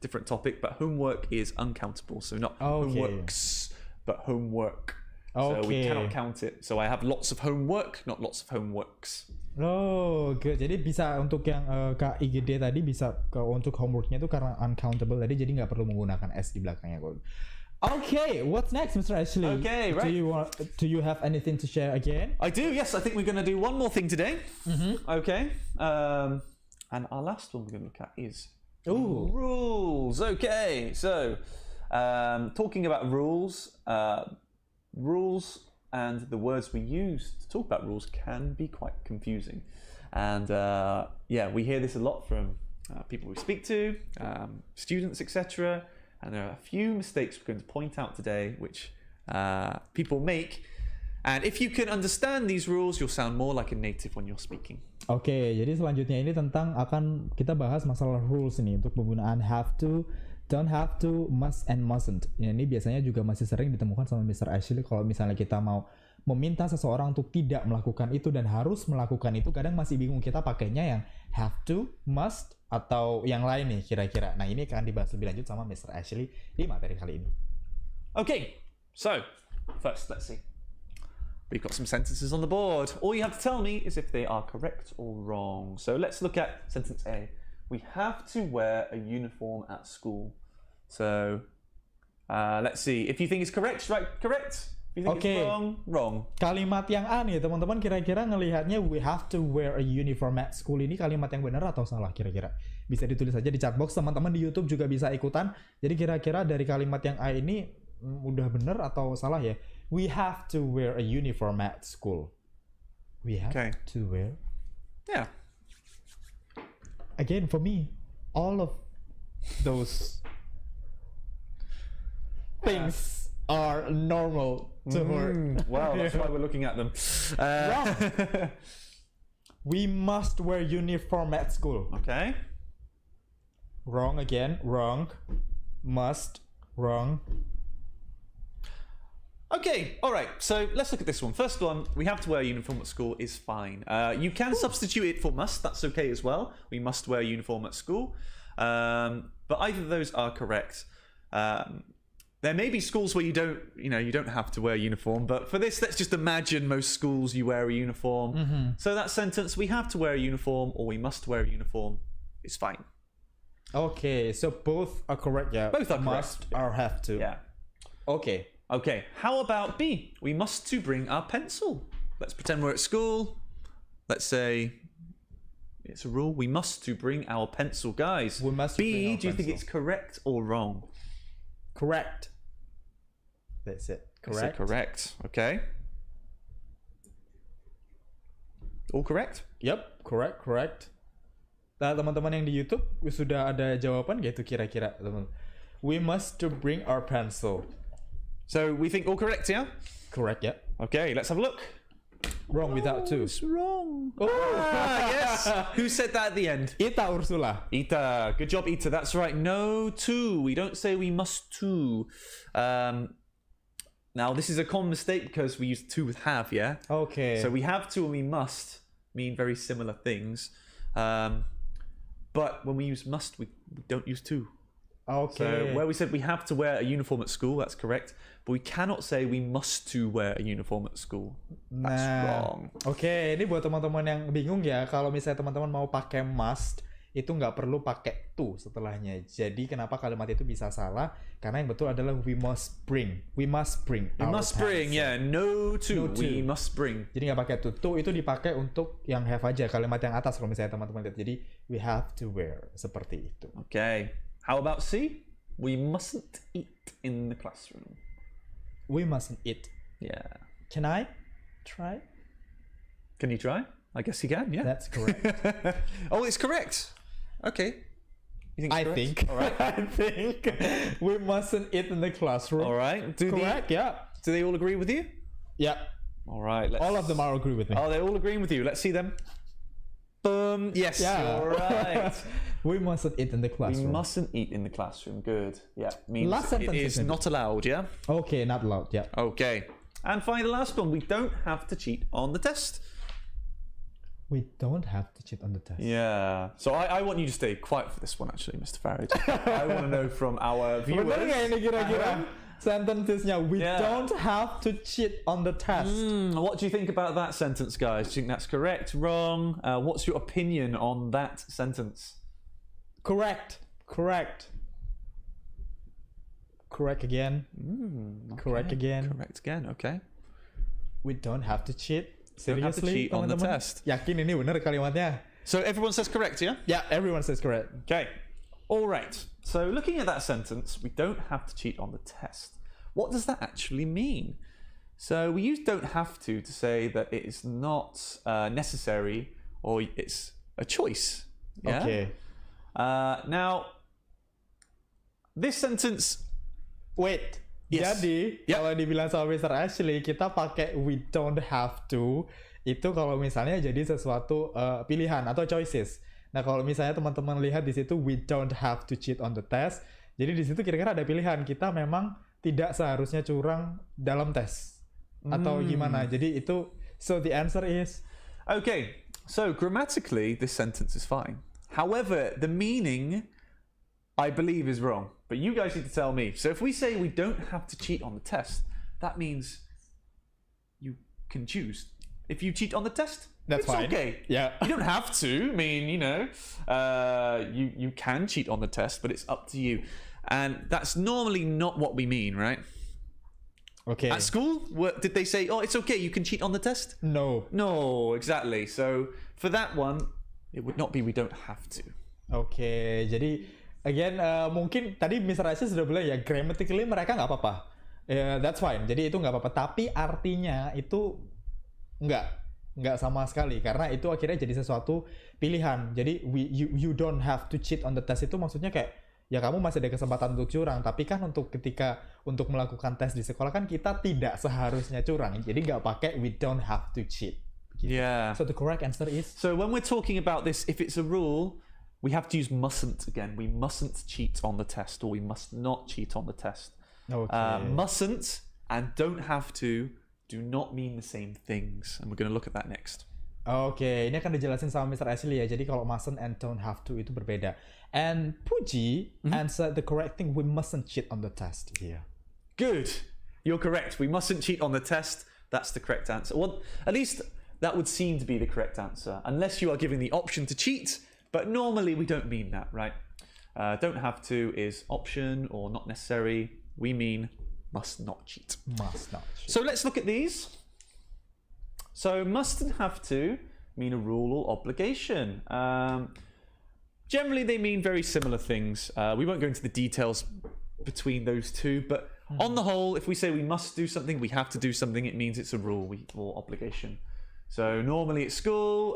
different topic, but homework is uncountable. So not homeworks, but homework. So we Okay. cannot count it. So I have lots of homework, not lots of homeworks. Oh, good. Jadi bisa untuk yang KIGD tadi bisa untuk homeworknya itu karena uncountable tadi, jadi nggak perlu menggunakan S di belakangnya. Okay, what's next, Mr. Ashley? Okay, right. Do you have anything to share again? I do, yes. I think we're going to do one more thing today. Okay. And our last one we're going to look at is rules. Okay, so talking about rules, rules and the words we use to talk about rules can be quite confusing. And we hear this a lot from people we speak to, students, etc. And there are a few mistakes we're going to point out today which people make. And if you can understand these rules, you'll sound more like a native when you're speaking. Oke, jadi selanjutnya ini tentang akan kita bahas masalah rules nih untuk penggunaan have to, don't have to, must and mustn't. Ini biasanya juga masih sering ditemukan sama Mr. Ashley kalau misalnya kita mau meminta seseorang untuk tidak melakukan itu dan harus melakukan itu, kadang masih bingung kita pakainya yang have to, must, atau yang lain nih kira-kira. Nah ini akan dibahas lebih lanjut sama Mr. Ashley di materi kali ini. Okay, so first let's see. We've got some sentences on the board. All you have to tell me is if they are correct or wrong. So let's look at sentence A. We have to wear a uniform at school. So let's see. If you think it's correct, write correct. If you think it's wrong, wrong. Kalimat yang A nih teman-teman, kira-kira ngelihatnya we have to wear a uniform at school ini kalimat yang benar atau salah kira-kira? Bisa ditulis aja di chat box, teman-teman di YouTube juga bisa ikutan. Jadi kira-kira dari kalimat yang A ini udah benar atau salah ya? We have to wear a uniform at school. We have to wear. Yeah. Again, for me, all of those things are normal to her. Well, that's why we're looking at them. Wrong. We must wear uniform at school. Okay. Wrong again. Wrong. Must. Wrong. Okay, all right, so let's look at this one. First one, we have to wear a uniform at school is fine. You can substitute it for must, that's okay as well. We must wear a uniform at school. But either of those are correct. There may be schools where you don't have to wear a uniform, but for this, let's just imagine most schools you wear a uniform. So that sentence, we have to wear a uniform or we must wear a uniform, is fine. Okay, so both are correct, yeah. Both are must correct. or have to. Yeah. Okay. Okay, how about B? We must to bring our pencil. Let's pretend we're at school. Let's say it's a rule. We must to bring our pencil, guys. We must B, bring our do you think pencil. it's correct or wrong? Correct. That's it. Is Correct. it correct? Okay. All correct? Yep, correct. Nah, teman-teman yang di YouTube sudah ada jawaban gitu kira-kira, teman. We must to bring our pencil. So we think all correct, yeah? Correct, yeah. Okay, let's have a look. Wrong without to. It's wrong. Oh. Yes. Who said that at the end? Ita Ursula. Ita. Good job, Ita. That's right. No to. We don't say we must to. Now, this is a common mistake because we use to with have, yeah? Okay. So we have to and we must mean very similar things. But when we use must, we don't use to. Okay. So where we said we have to wear a uniform at school, that's correct. But we cannot say we must to wear a uniform at school. That's wrong. Oke, ini buat teman-teman yang bingung ya, kalau misalnya teman-teman mau pakai must, itu nggak perlu pakai to setelahnya. Jadi kenapa kalimat itu bisa salah? Karena yang betul adalah we must bring. We must bring. We must bring, yeah. No to. No to. We must bring. Jadi nggak pakai to. To itu dipakai untuk yang have aja, kalimat yang atas kalau misalnya teman-teman lihat. Jadi we have to wear, seperti itu. Okay. How about C? We mustn't eat in the classroom. We mustn't eat. Yeah. Can I try? Can you try? I guess you can, yeah. That's correct. Oh, it's correct. Okay. You think it's I correct? think. All right. I think we mustn't eat in the classroom. All right. Correct, yeah. Do they all agree with you? Yeah. All right. All of them are agree with me. Oh, they're all agreeing with you. Let's see them. Yes. Yeah. All right. We mustn't eat in the We classroom. mustn't eat in the classroom. Good. Yeah. Means Last it sentence is is not allowed, yeah? Okay, not allowed, yeah. Okay. And finally, the last one. We don't have to cheat on the test. We don't have to cheat on the test. Yeah. So I want you to stay quiet for this one, actually, Mr. Farage. I want to know from our viewers. Bener nggak ini kira-kira? sentences-nya. We Yeah. don't have to cheat on the test. What do you think about that sentence, guys? Do you think that's correct, wrong? What's your opinion on that sentence? Correct. Correct again. Correct again. Correct again, okay. We don't have to cheat. Don't have to Seriously, cheat on the teman-teman? test. Yakin ini benar kalimatnya? So everyone says correct, yeah? Yeah, everyone says correct. Okay. All right. So looking at that sentence, we don't have to cheat on the test. What does that actually mean? So we use don't have to say that it is not necessary or it's a choice. Yeah? Okay. Now, this sentence. Wait. Yes. Jadi, Yep. kalau dibilang sama Mr. Ashley, kita pakai we don't have to. Itu kalau misalnya jadi sesuatu pilihan atau choices. Nah, kalau misalnya teman-teman lihat di situ we don't have to cheat on the test. Jadi di situ kira-kira ada pilihan. Kita memang tidak seharusnya curang dalam tes. Atau gimana? Jadi itu so the answer is Okay. So grammatically, this sentence is fine. However, the meaning, I believe, is wrong. But you guys need to tell me. So if we say we don't have to cheat on the test, that means you can choose. If you cheat on the test, That's it's fine. okay. Yeah. You don't have to. I mean, you can cheat on the test, but it's up to you. And that's normally not what we mean, right? Okay. At school, did they say, oh, it's okay, you can cheat on the test? No. No, exactly. So for that one, it would not be we don't have to. Oke, jadi again mungkin tadi Mr. Ashley sudah bilang ya grammatically mereka nggak apa-apa. That's fine. Jadi itu nggak apa-apa. Tapi artinya itu nggak sama sekali karena itu akhirnya jadi sesuatu pilihan. Jadi you don't have to cheat on the test itu maksudnya kayak ya kamu masih ada kesempatan untuk curang, tapi kan ketika untuk melakukan tes di sekolah kan kita tidak seharusnya curang. Jadi nggak pakai we don't have to cheat. Yeah. So the correct answer is So when we're talking about this, if it's a rule, we have to use mustn't again. We mustn't cheat on the test, or we must not cheat on the test. okay. Mustn't and don't have to do not mean the same things. And we're going to look at that next. Oke, ini akan dijelasin sama Mr. Ashley ya. Jadi kalau mustn't and don't have to itu berbeda. And Puji answered the correct thing. We mustn't cheat on the test here. Good. You're correct. We mustn't cheat on the test. That's the correct answer. Well, at least that would seem to be the correct answer. Unless you are giving the option to cheat. But normally we don't mean that, right? Don't have to is option or not necessary. We mean must not cheat. Must not cheat. So let's look at these. So must and have to mean a rule or obligation. Generally, they mean very similar things. We won't go into the details between those two, but on the whole, if we say we must do something, we have to do something, it means it's a rule or obligation. So normally at school,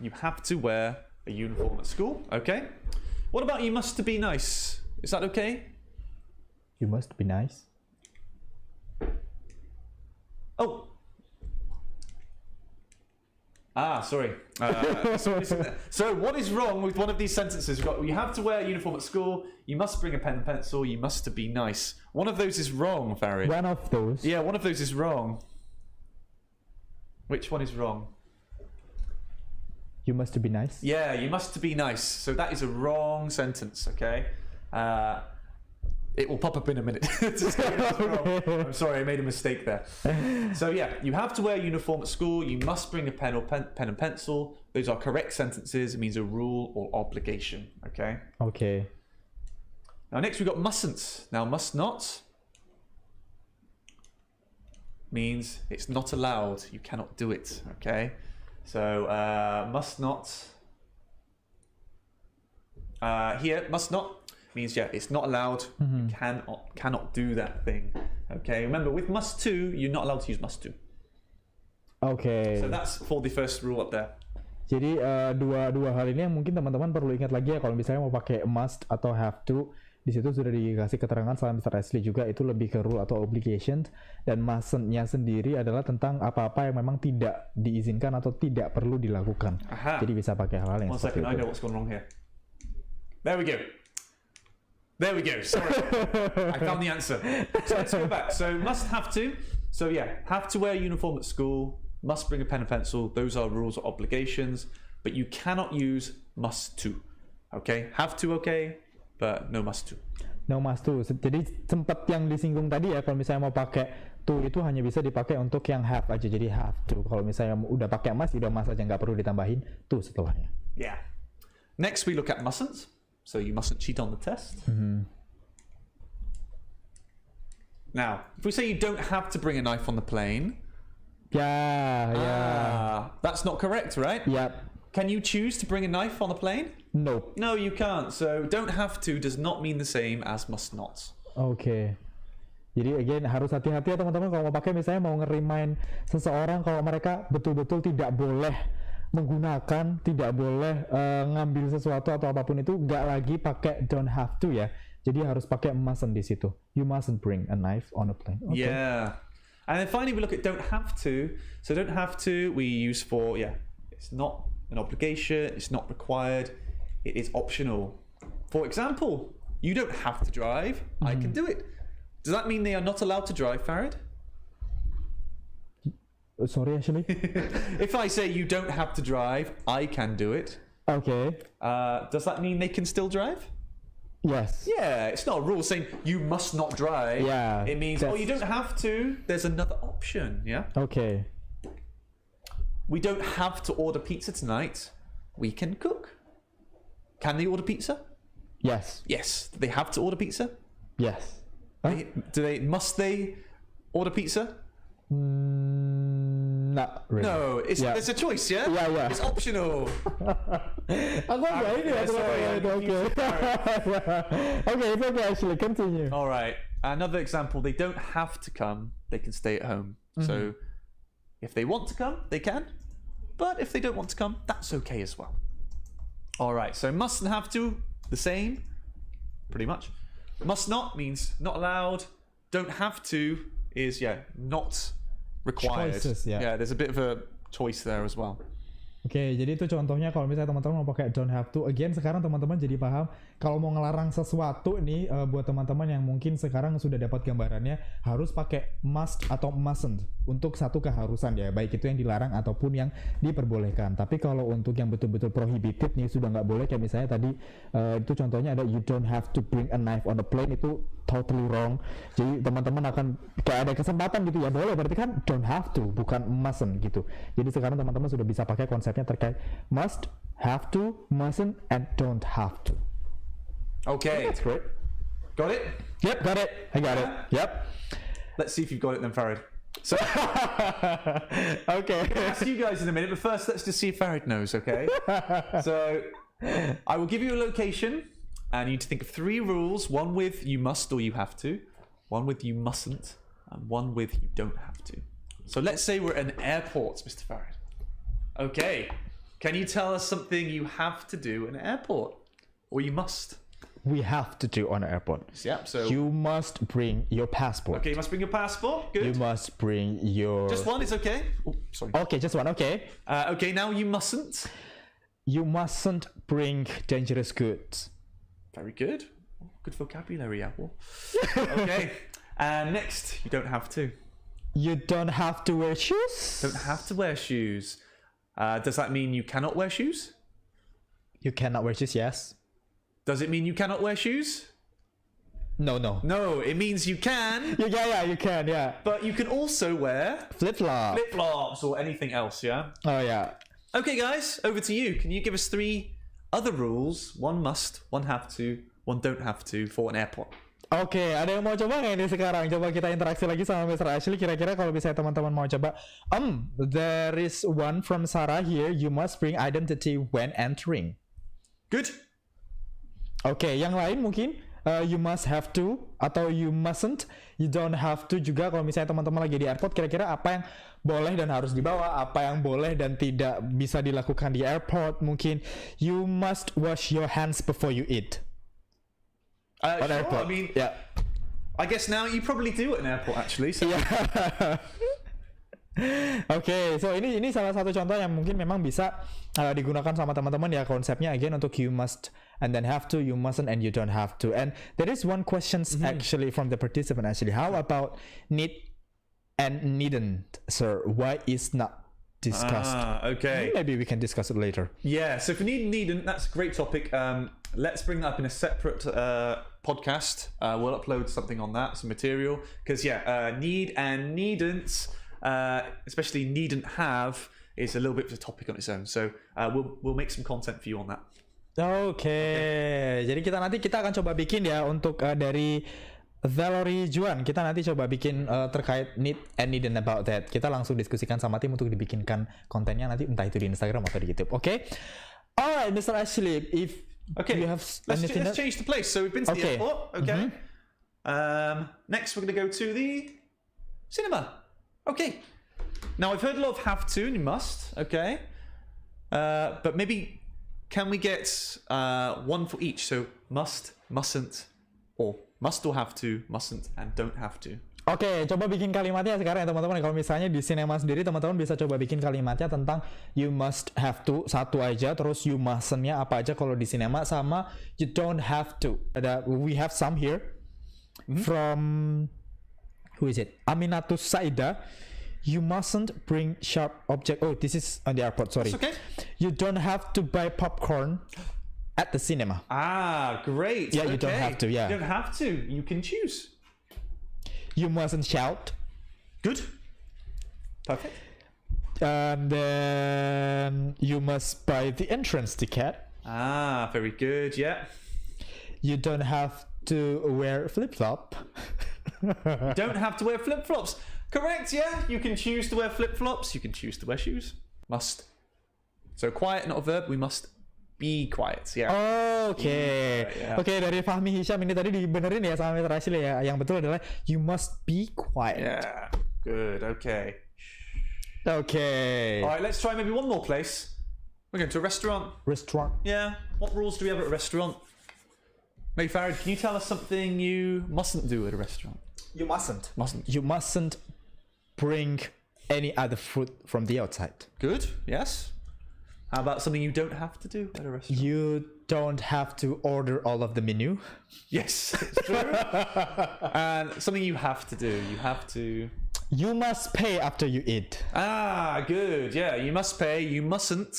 you have to wear a uniform at school, okay? What about you must to be nice? Is that okay? You must be nice. Oh. Sorry. So what is wrong with one of these sentences? We've got, you have to wear a uniform at school, you must bring a pen and pencil, you must to be nice. One of those is wrong, Farid. One of those. Yeah, one of those is wrong. Which one is wrong? You must be nice. Yeah, you must to be nice. So that is a wrong sentence, okay? It will pop up in a minute. To say it's wrong. I'm sorry, I made a mistake there. So yeah, you have to wear a uniform at school. You must bring a pen or pen and pencil. Those are correct sentences. It means a rule or obligation. Okay. Okay. Now next we've got mustn't. Now must not means it's not allowed. You cannot do it. Okay. So must not. Here must not means it's not allowed. You cannot do that thing. Okay, remember with must to, you're not allowed to use must to. Okay. So that's for the first rule up there. Jadi dua hal ini yang mungkin teman-teman perlu ingat lagi ya kalau misalnya mau pakai must atau have to. Di situ sudah dikasih keterangan sama Mr. Ashley juga itu lebih ke rule atau obligation, dan mustn't-nya sendiri adalah tentang apa-apa yang memang tidak diizinkan atau tidak perlu dilakukan. Aha. Jadi bisa pakai hal-hal yang One seperti second, I itu. know what's going wrong here. There we go. There we go. Sorry, I found the answer. So let's go back. So must have to. So yeah, have to wear a uniform at school. Must bring a pen and pencil. Those are rules or obligations. But you cannot use must to. Okay, have to okay, but no must to. no must to. Jadi sempat yang disinggung tadi ya, kalau misalnya mau pakai to itu hanya bisa dipakai untuk yang have aja, jadi have to. Kalau misalnya udah pakai must, udah must aja, nggak perlu ditambahin to setelahnya. Yeah. Next we look at mustn't. So you mustn't cheat on the test. Now, if we say you don't have to bring a knife on the plane, that's not correct, right? Yep. Can you choose to bring a knife on the plane? Nope. No, you can't. So don't have to does not mean the same as must not. Oke. Jadi again harus hati-hati ya teman-teman kalau mau pakai, misalnya mau nge-remind seseorang kalau mereka betul-betul tidak boleh menggunakan, tidak boleh ngambil sesuatu atau apapun itu, nggak lagi pakai don't have to ya. Jadi harus pakai mustn't di situ. You mustn't bring a knife on a plane. Okay. Yeah. And then finally we look at don't have to. So don't have to we use for, it's not an obligation, it's not required, it is optional. For example, you don't have to drive, I can do it. Does that mean they are not allowed to drive, Farid? Sorry, actually. If I say you don't have to drive, I can do it. Okay. Does that mean they can still drive? Yes. Yeah, it's not a rule saying you must not drive. Yeah. It means, you don't have to, there's another option, yeah? Okay. We don't have to order pizza tonight, we can cook. Can they order pizza? Yes. Yes. Do they have to order pizza? Yes. Huh? Must they order pizza? Not really. No, there's a choice, yeah? Yeah. It's optional. Aku agak ini ya, sorry, okay. Okay, it's okay actually, continue. All right. Another example, they don't have to come, they can stay at home. So if they want to come, they can. But if they don't want to come, that's okay as well. All right, so must and have to, the same, pretty much. Must not means not allowed. Don't have to is, not required. Choices, yeah. There's a bit of a choice there as well. Oke, jadi itu contohnya kalau misalnya teman-teman mau pakai don't have to. Again, sekarang teman-teman jadi paham kalau mau ngelarang sesuatu nih buat teman-teman yang mungkin sekarang sudah dapat gambarannya, harus pakai must atau mustn't untuk satu keharusan ya, baik itu yang dilarang ataupun yang diperbolehkan. Tapi kalau untuk yang betul-betul prohibited nih, sudah nggak boleh, kayak misalnya tadi itu contohnya ada you don't have to bring a knife on the plane, itu totally wrong. Jadi teman-teman akan kayak ada kesempatan gitu ya, boleh, berarti kan don't have to, bukan mustn't gitu. Jadi sekarang teman-teman sudah bisa pakai konsepnya terkait must, have to, mustn't, and don't have to. Okay. That's great. Got it? Yep, got it. I got it. Yep. Let's see if you've got it then, Farid. So, Okay. I'll ask you guys in a minute, but first let's just see if Farid knows, okay? So, I will give you a location, and you need to think of 3 rules, one with you must or you have to, one with you mustn't, and one with you don't have to. So let's say we're at an airport, Mr. Farid. Okay, can you tell us something you have to do in an airport? Or you must? We have to do on an airport. Yep, so... You must bring your passport. Okay, you must bring your passport, good. You must bring your... Just one, it's okay. Oh, sorry. Okay, just one, okay. Okay, now you mustn't. You mustn't bring dangerous goods. Very good. Good vocabulary, Apple. Okay, and next, you don't have to. You don't have to wear shoes? Don't have to wear shoes. Does that mean you cannot wear shoes? You cannot wear shoes, yes. Does it mean you cannot wear shoes? No. No, it means you can. Yeah, you can, yeah. But you can also wear Flip-flop. flip-flops or anything else, yeah? Oh, yeah. Okay, guys, over to you. Can you give us 3 other rules? One must, one have to, one don't have to for an airport. Oke, ada yang mau coba nggak ini sekarang? Coba kita interaksi lagi sama Mr. Ashley. Kira-kira kalau misalnya teman-teman mau coba. There is one from Sarah here. You must bring identity when entering. Good. Oke, yang lain mungkin you must have to atau you mustn't, you don't have to juga. Kalau misalnya teman-teman lagi di airport, kira-kira apa yang boleh dan harus dibawa, apa yang boleh dan tidak bisa dilakukan di airport? Mungkin you must wash your hands before you eat. Sure, I mean, yeah. I guess now you probably do at an airport actually. So. Yeah. Oke, so ini salah satu contoh yang mungkin memang bisa digunakan sama teman-teman ya, konsepnya again untuk you must and then have to, you mustn't and you don't have to. And there is one question actually from the participant actually. How about need and needn't, sir? Why is not discussed? Okay. Maybe we can discuss it later. Yeah, so for need and needn't, that's a great topic. let's bring that up in a separate podcast. We'll upload something on that, some material. Because need and needn't, especially needn't have, is a little bit of a topic on its own. So we'll make some content for you on that. Oke. Jadi kita akan coba bikin ya untuk dari Valerie Juan. Kita nanti coba bikin terkait need and needn't about that. Kita langsung diskusikan sama tim untuk dibikinkan kontennya nanti entah itu di Instagram atau di YouTube. Oke. Alright, Mr. Ashley, if you have anything let's change the place. So we've been to the airport. Okay. Next, we're going to go to the cinema. Okay. Now, I've heard a lot of have to and you must. Okay. But maybe can we get one for each? So must, mustn't, or must or have to, mustn't, and don't have to. Oke, coba bikin kalimatnya sekarang ya teman-teman. Kalau misalnya di cinema sendiri teman-teman bisa coba bikin kalimatnya tentang you must have to satu aja, terus you mustn't-nya apa aja kalau di cinema, sama you don't have to. We have some here from who is it? Aminatus Saida. You mustn't bring sharp object. Oh, this is on the airport. Sorry. That's okay. You don't have to buy popcorn at the cinema. Ah, great. Yeah, you don't have to. Yeah, you don't have to. You can choose. You mustn't shout. Good. Perfect. And then you must buy the entrance ticket. Ah, very good. Yeah. You don't have to wear flip-flop. Don't have to wear flip-flops. Correct, yeah. You can choose to wear flip-flops. You can choose to wear shoes. Must. So quiet, not a verb. We must be quiet. Yeah. Oke. Oke, dari Fahmi Hisham ini tadi dibenerin ya sama Mr. Ashley ya. Yang betul adalah you must be quiet. Yeah. Good. Okay. Okay. All right, let's try maybe one more place. We're going to a restaurant. Restaurant. Yeah. What rules do we have at a restaurant? Maybe Farid, can you tell us something you mustn't do at a restaurant? You mustn't. Mustn't. You mustn't bring any other food from the outside. Good. Yes. How about something you don't have to do at a restaurant? You don't have to order all of the menu. Yes, it's true. And something you have to do. You have to. You must pay after you eat. Ah, good. Yeah, you must pay. You mustn't.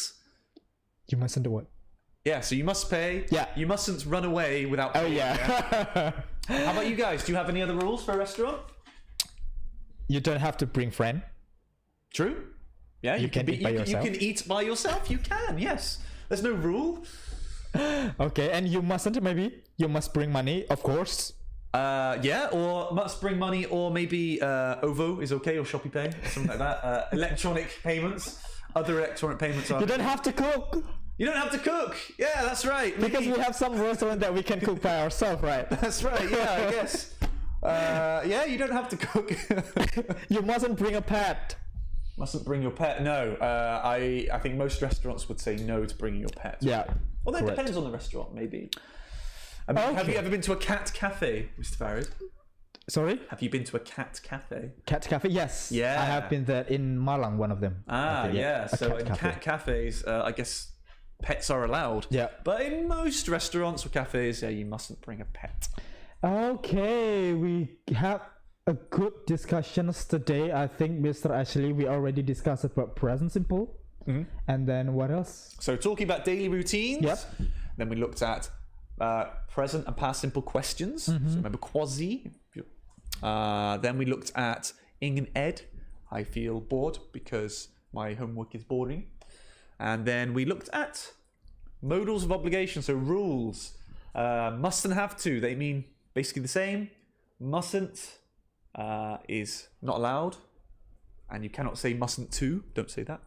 You mustn't do what? Yeah, so you must pay. Yeah. You mustn't run away without Oh paying. yeah. How about you guys? Do you have any other rules for a restaurant? You don't have to bring friend. True. Yeah, You can eat by yourself. You can eat by yourself. You can. Yes. There's no rule. Okay, and you mustn't maybe. You must bring money, of course. Yeah, or must bring money, or maybe OVO is okay, or Shopee Pay, something like that. Electronic payments. Other electronic payments are. You don't have to cook. You don't have to cook. Yeah, that's right. Maybe... Because we have some restaurant that we can cook by ourselves, right? That's right. Yeah, I guess. Yeah, you don't have to cook. You mustn't bring a pet. Mustn't bring your pet. No, I think most restaurants would say no to bringing your pet. Yeah. Well, that correct. depends on the restaurant, maybe. I mean, Have you ever been to a cat cafe, Mr. Farid? Sorry? Have you been to a cat cafe? Cat cafe? Yes. Yeah. I have been there in Malang, one of them. Ah, Okay, yeah. A So in cafe. cat cafes, I guess pets are allowed. Yeah. But in most restaurants or cafes, yeah, you mustn't bring a pet. Okay, we have a good discussions today. I think, Mr. Ashley, we already discussed about present simple. Mm-hmm. And then what else? So talking about daily routines. Yep. Then we looked at present and past simple questions. So remember quasi. Then we looked at ing and ed. I feel bored because my homework is boring. And then we looked at modals of obligation, so rules. Must and have to, they mean basically the same. Mustn't is not allowed. And you cannot say mustn't to, don't say that.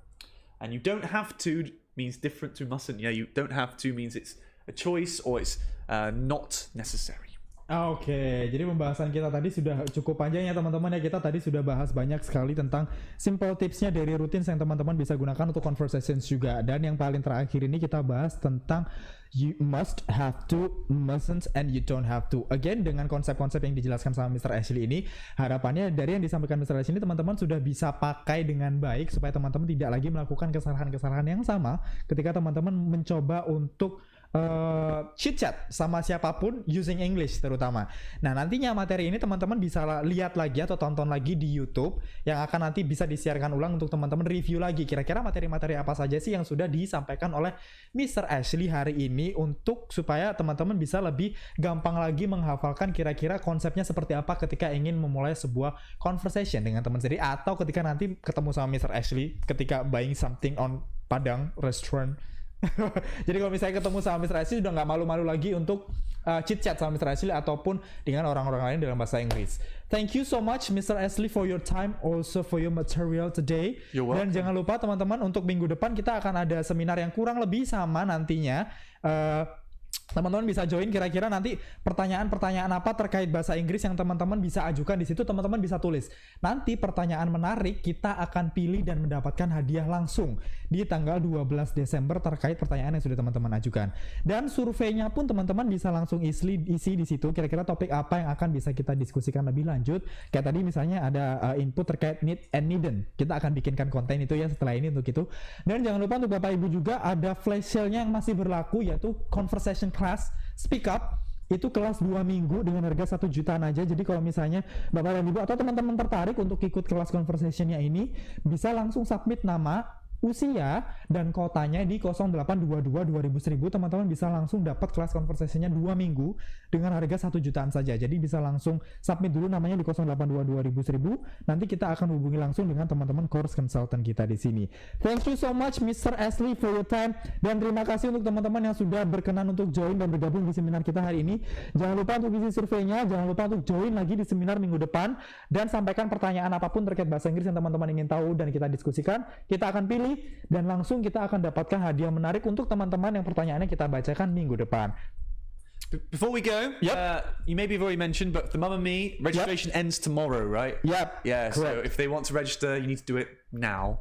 And you don't have to means different to mustn't. Yeah, you don't have to means it's a choice or it's not necessary. Oke, jadi pembahasan kita tadi sudah cukup panjang ya teman-teman ya. Kita tadi sudah bahas banyak sekali tentang simple tipsnya dari routines yang teman-teman bisa gunakan untuk conversations juga. Dan yang paling terakhir ini kita bahas tentang you must, have to, mustn't, and you don't have to. Again, dengan konsep-konsep yang dijelaskan sama Mr. Ashley ini, harapannya dari yang disampaikan Mr. Ashley ini teman-teman sudah bisa pakai dengan baik supaya teman-teman tidak lagi melakukan kesalahan-kesalahan yang sama ketika teman-teman mencoba untuk chit-chat sama siapapun using English terutama. Nah, nantinya materi ini teman-teman bisa lihat lagi atau tonton lagi di YouTube yang akan nanti bisa disiarkan ulang untuk teman-teman review lagi kira-kira materi-materi apa saja sih yang sudah disampaikan oleh Mr. Ashley hari ini untuk supaya teman-teman bisa lebih gampang lagi menghafalkan kira-kira konsepnya seperti apa ketika ingin memulai sebuah conversation dengan teman sendiri atau ketika nanti ketemu sama Mr. Ashley ketika buying something on Padang restaurant. Jadi kalau misalnya ketemu sama Mr. Ashley udah nggak malu-malu lagi untuk chit-chat sama Mr. Ashley ataupun dengan orang-orang lain dalam bahasa Inggris. Thank you so much Mr. Ashley for your time, also for your material today. Dan jangan lupa teman-teman untuk minggu depan kita akan ada seminar yang kurang lebih sama nantinya. Teman-teman bisa join kira-kira nanti pertanyaan-pertanyaan apa terkait bahasa Inggris yang teman-teman bisa ajukan di situ, teman-teman bisa tulis. Nanti pertanyaan menarik kita akan pilih dan mendapatkan hadiah langsung di tanggal 12 Desember terkait pertanyaan yang sudah teman-teman ajukan. Dan surveinya pun teman-teman bisa langsung isi di situ kira-kira topik apa yang akan bisa kita diskusikan lebih lanjut. Kayak tadi misalnya ada input terkait need and needn't. Kita akan bikinkan konten itu ya setelah ini untuk itu. Dan jangan lupa untuk Bapak Ibu juga ada flash sale-nya yang masih berlaku yaitu conversation class Speak Up. Itu kelas 2 minggu dengan harga 1 jutaan aja. Jadi kalau misalnya Bapak dan Ibu atau teman-teman tertarik untuk ikut kelas conversationnya ini, bisa langsung submit nama, usia, dan kotanya di 0822 2000 teman-teman bisa langsung dapat kelas conversationnya 2 minggu dengan harga 1 jutaan saja. Jadi bisa langsung submit dulu namanya di 0822 2000. Nanti kita akan hubungi langsung dengan teman-teman course consultant kita di sini. Thank you so much Mr. Ashley for your time, dan terima kasih untuk teman-teman yang sudah berkenan untuk join dan bergabung di seminar kita hari ini. Jangan lupa untuk isi surveinya, jangan lupa untuk join lagi di seminar minggu depan, dan sampaikan pertanyaan apapun terkait bahasa Inggris yang teman-teman ingin tahu dan kita diskusikan. Kita akan pilih dan langsung kita akan dapatkan hadiah menarik untuk teman-teman yang pertanyaannya kita bacakan minggu depan. Before we go, you maybe have already mentioned, but for Mum and Me, registration ends tomorrow, right? Yeah, correct. so if they want to register, you need to do it now.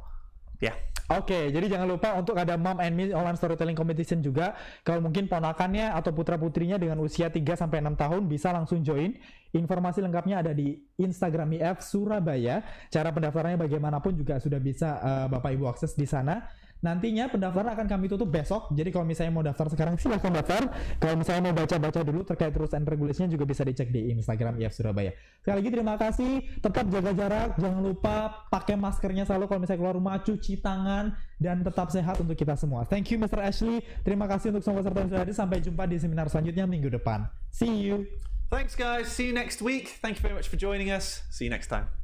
Yeah. Oke, jadi jangan lupa untuk ada Mom and Me Online Storytelling Competition juga. Kalau mungkin ponakannya atau putra-putrinya dengan usia 3-6 tahun bisa langsung join. Informasi lengkapnya ada di Instagram IF Surabaya. Cara pendaftarannya bagaimanapun juga sudah bisa Bapak Ibu akses di sana. Nantinya pendaftaran akan kami tutup besok. Jadi kalau misalnya mau daftar sekarang silahkan daftar. Kalau misalnya mau baca-baca dulu terkait rules and regulation juga bisa dicek di Instagram IF Surabaya. Sekali lagi terima kasih. Tetap jaga jarak. Jangan lupa pakai maskernya selalu kalau misalnya keluar rumah. Cuci tangan dan tetap sehat untuk kita semua. Thank you Mr. Ashley. Terima kasih untuk semua peserta yang sudah hadir. Sampai jumpa di seminar selanjutnya minggu depan. See you. Thanks guys. See you next week. Thank you very much for joining us. See you next time.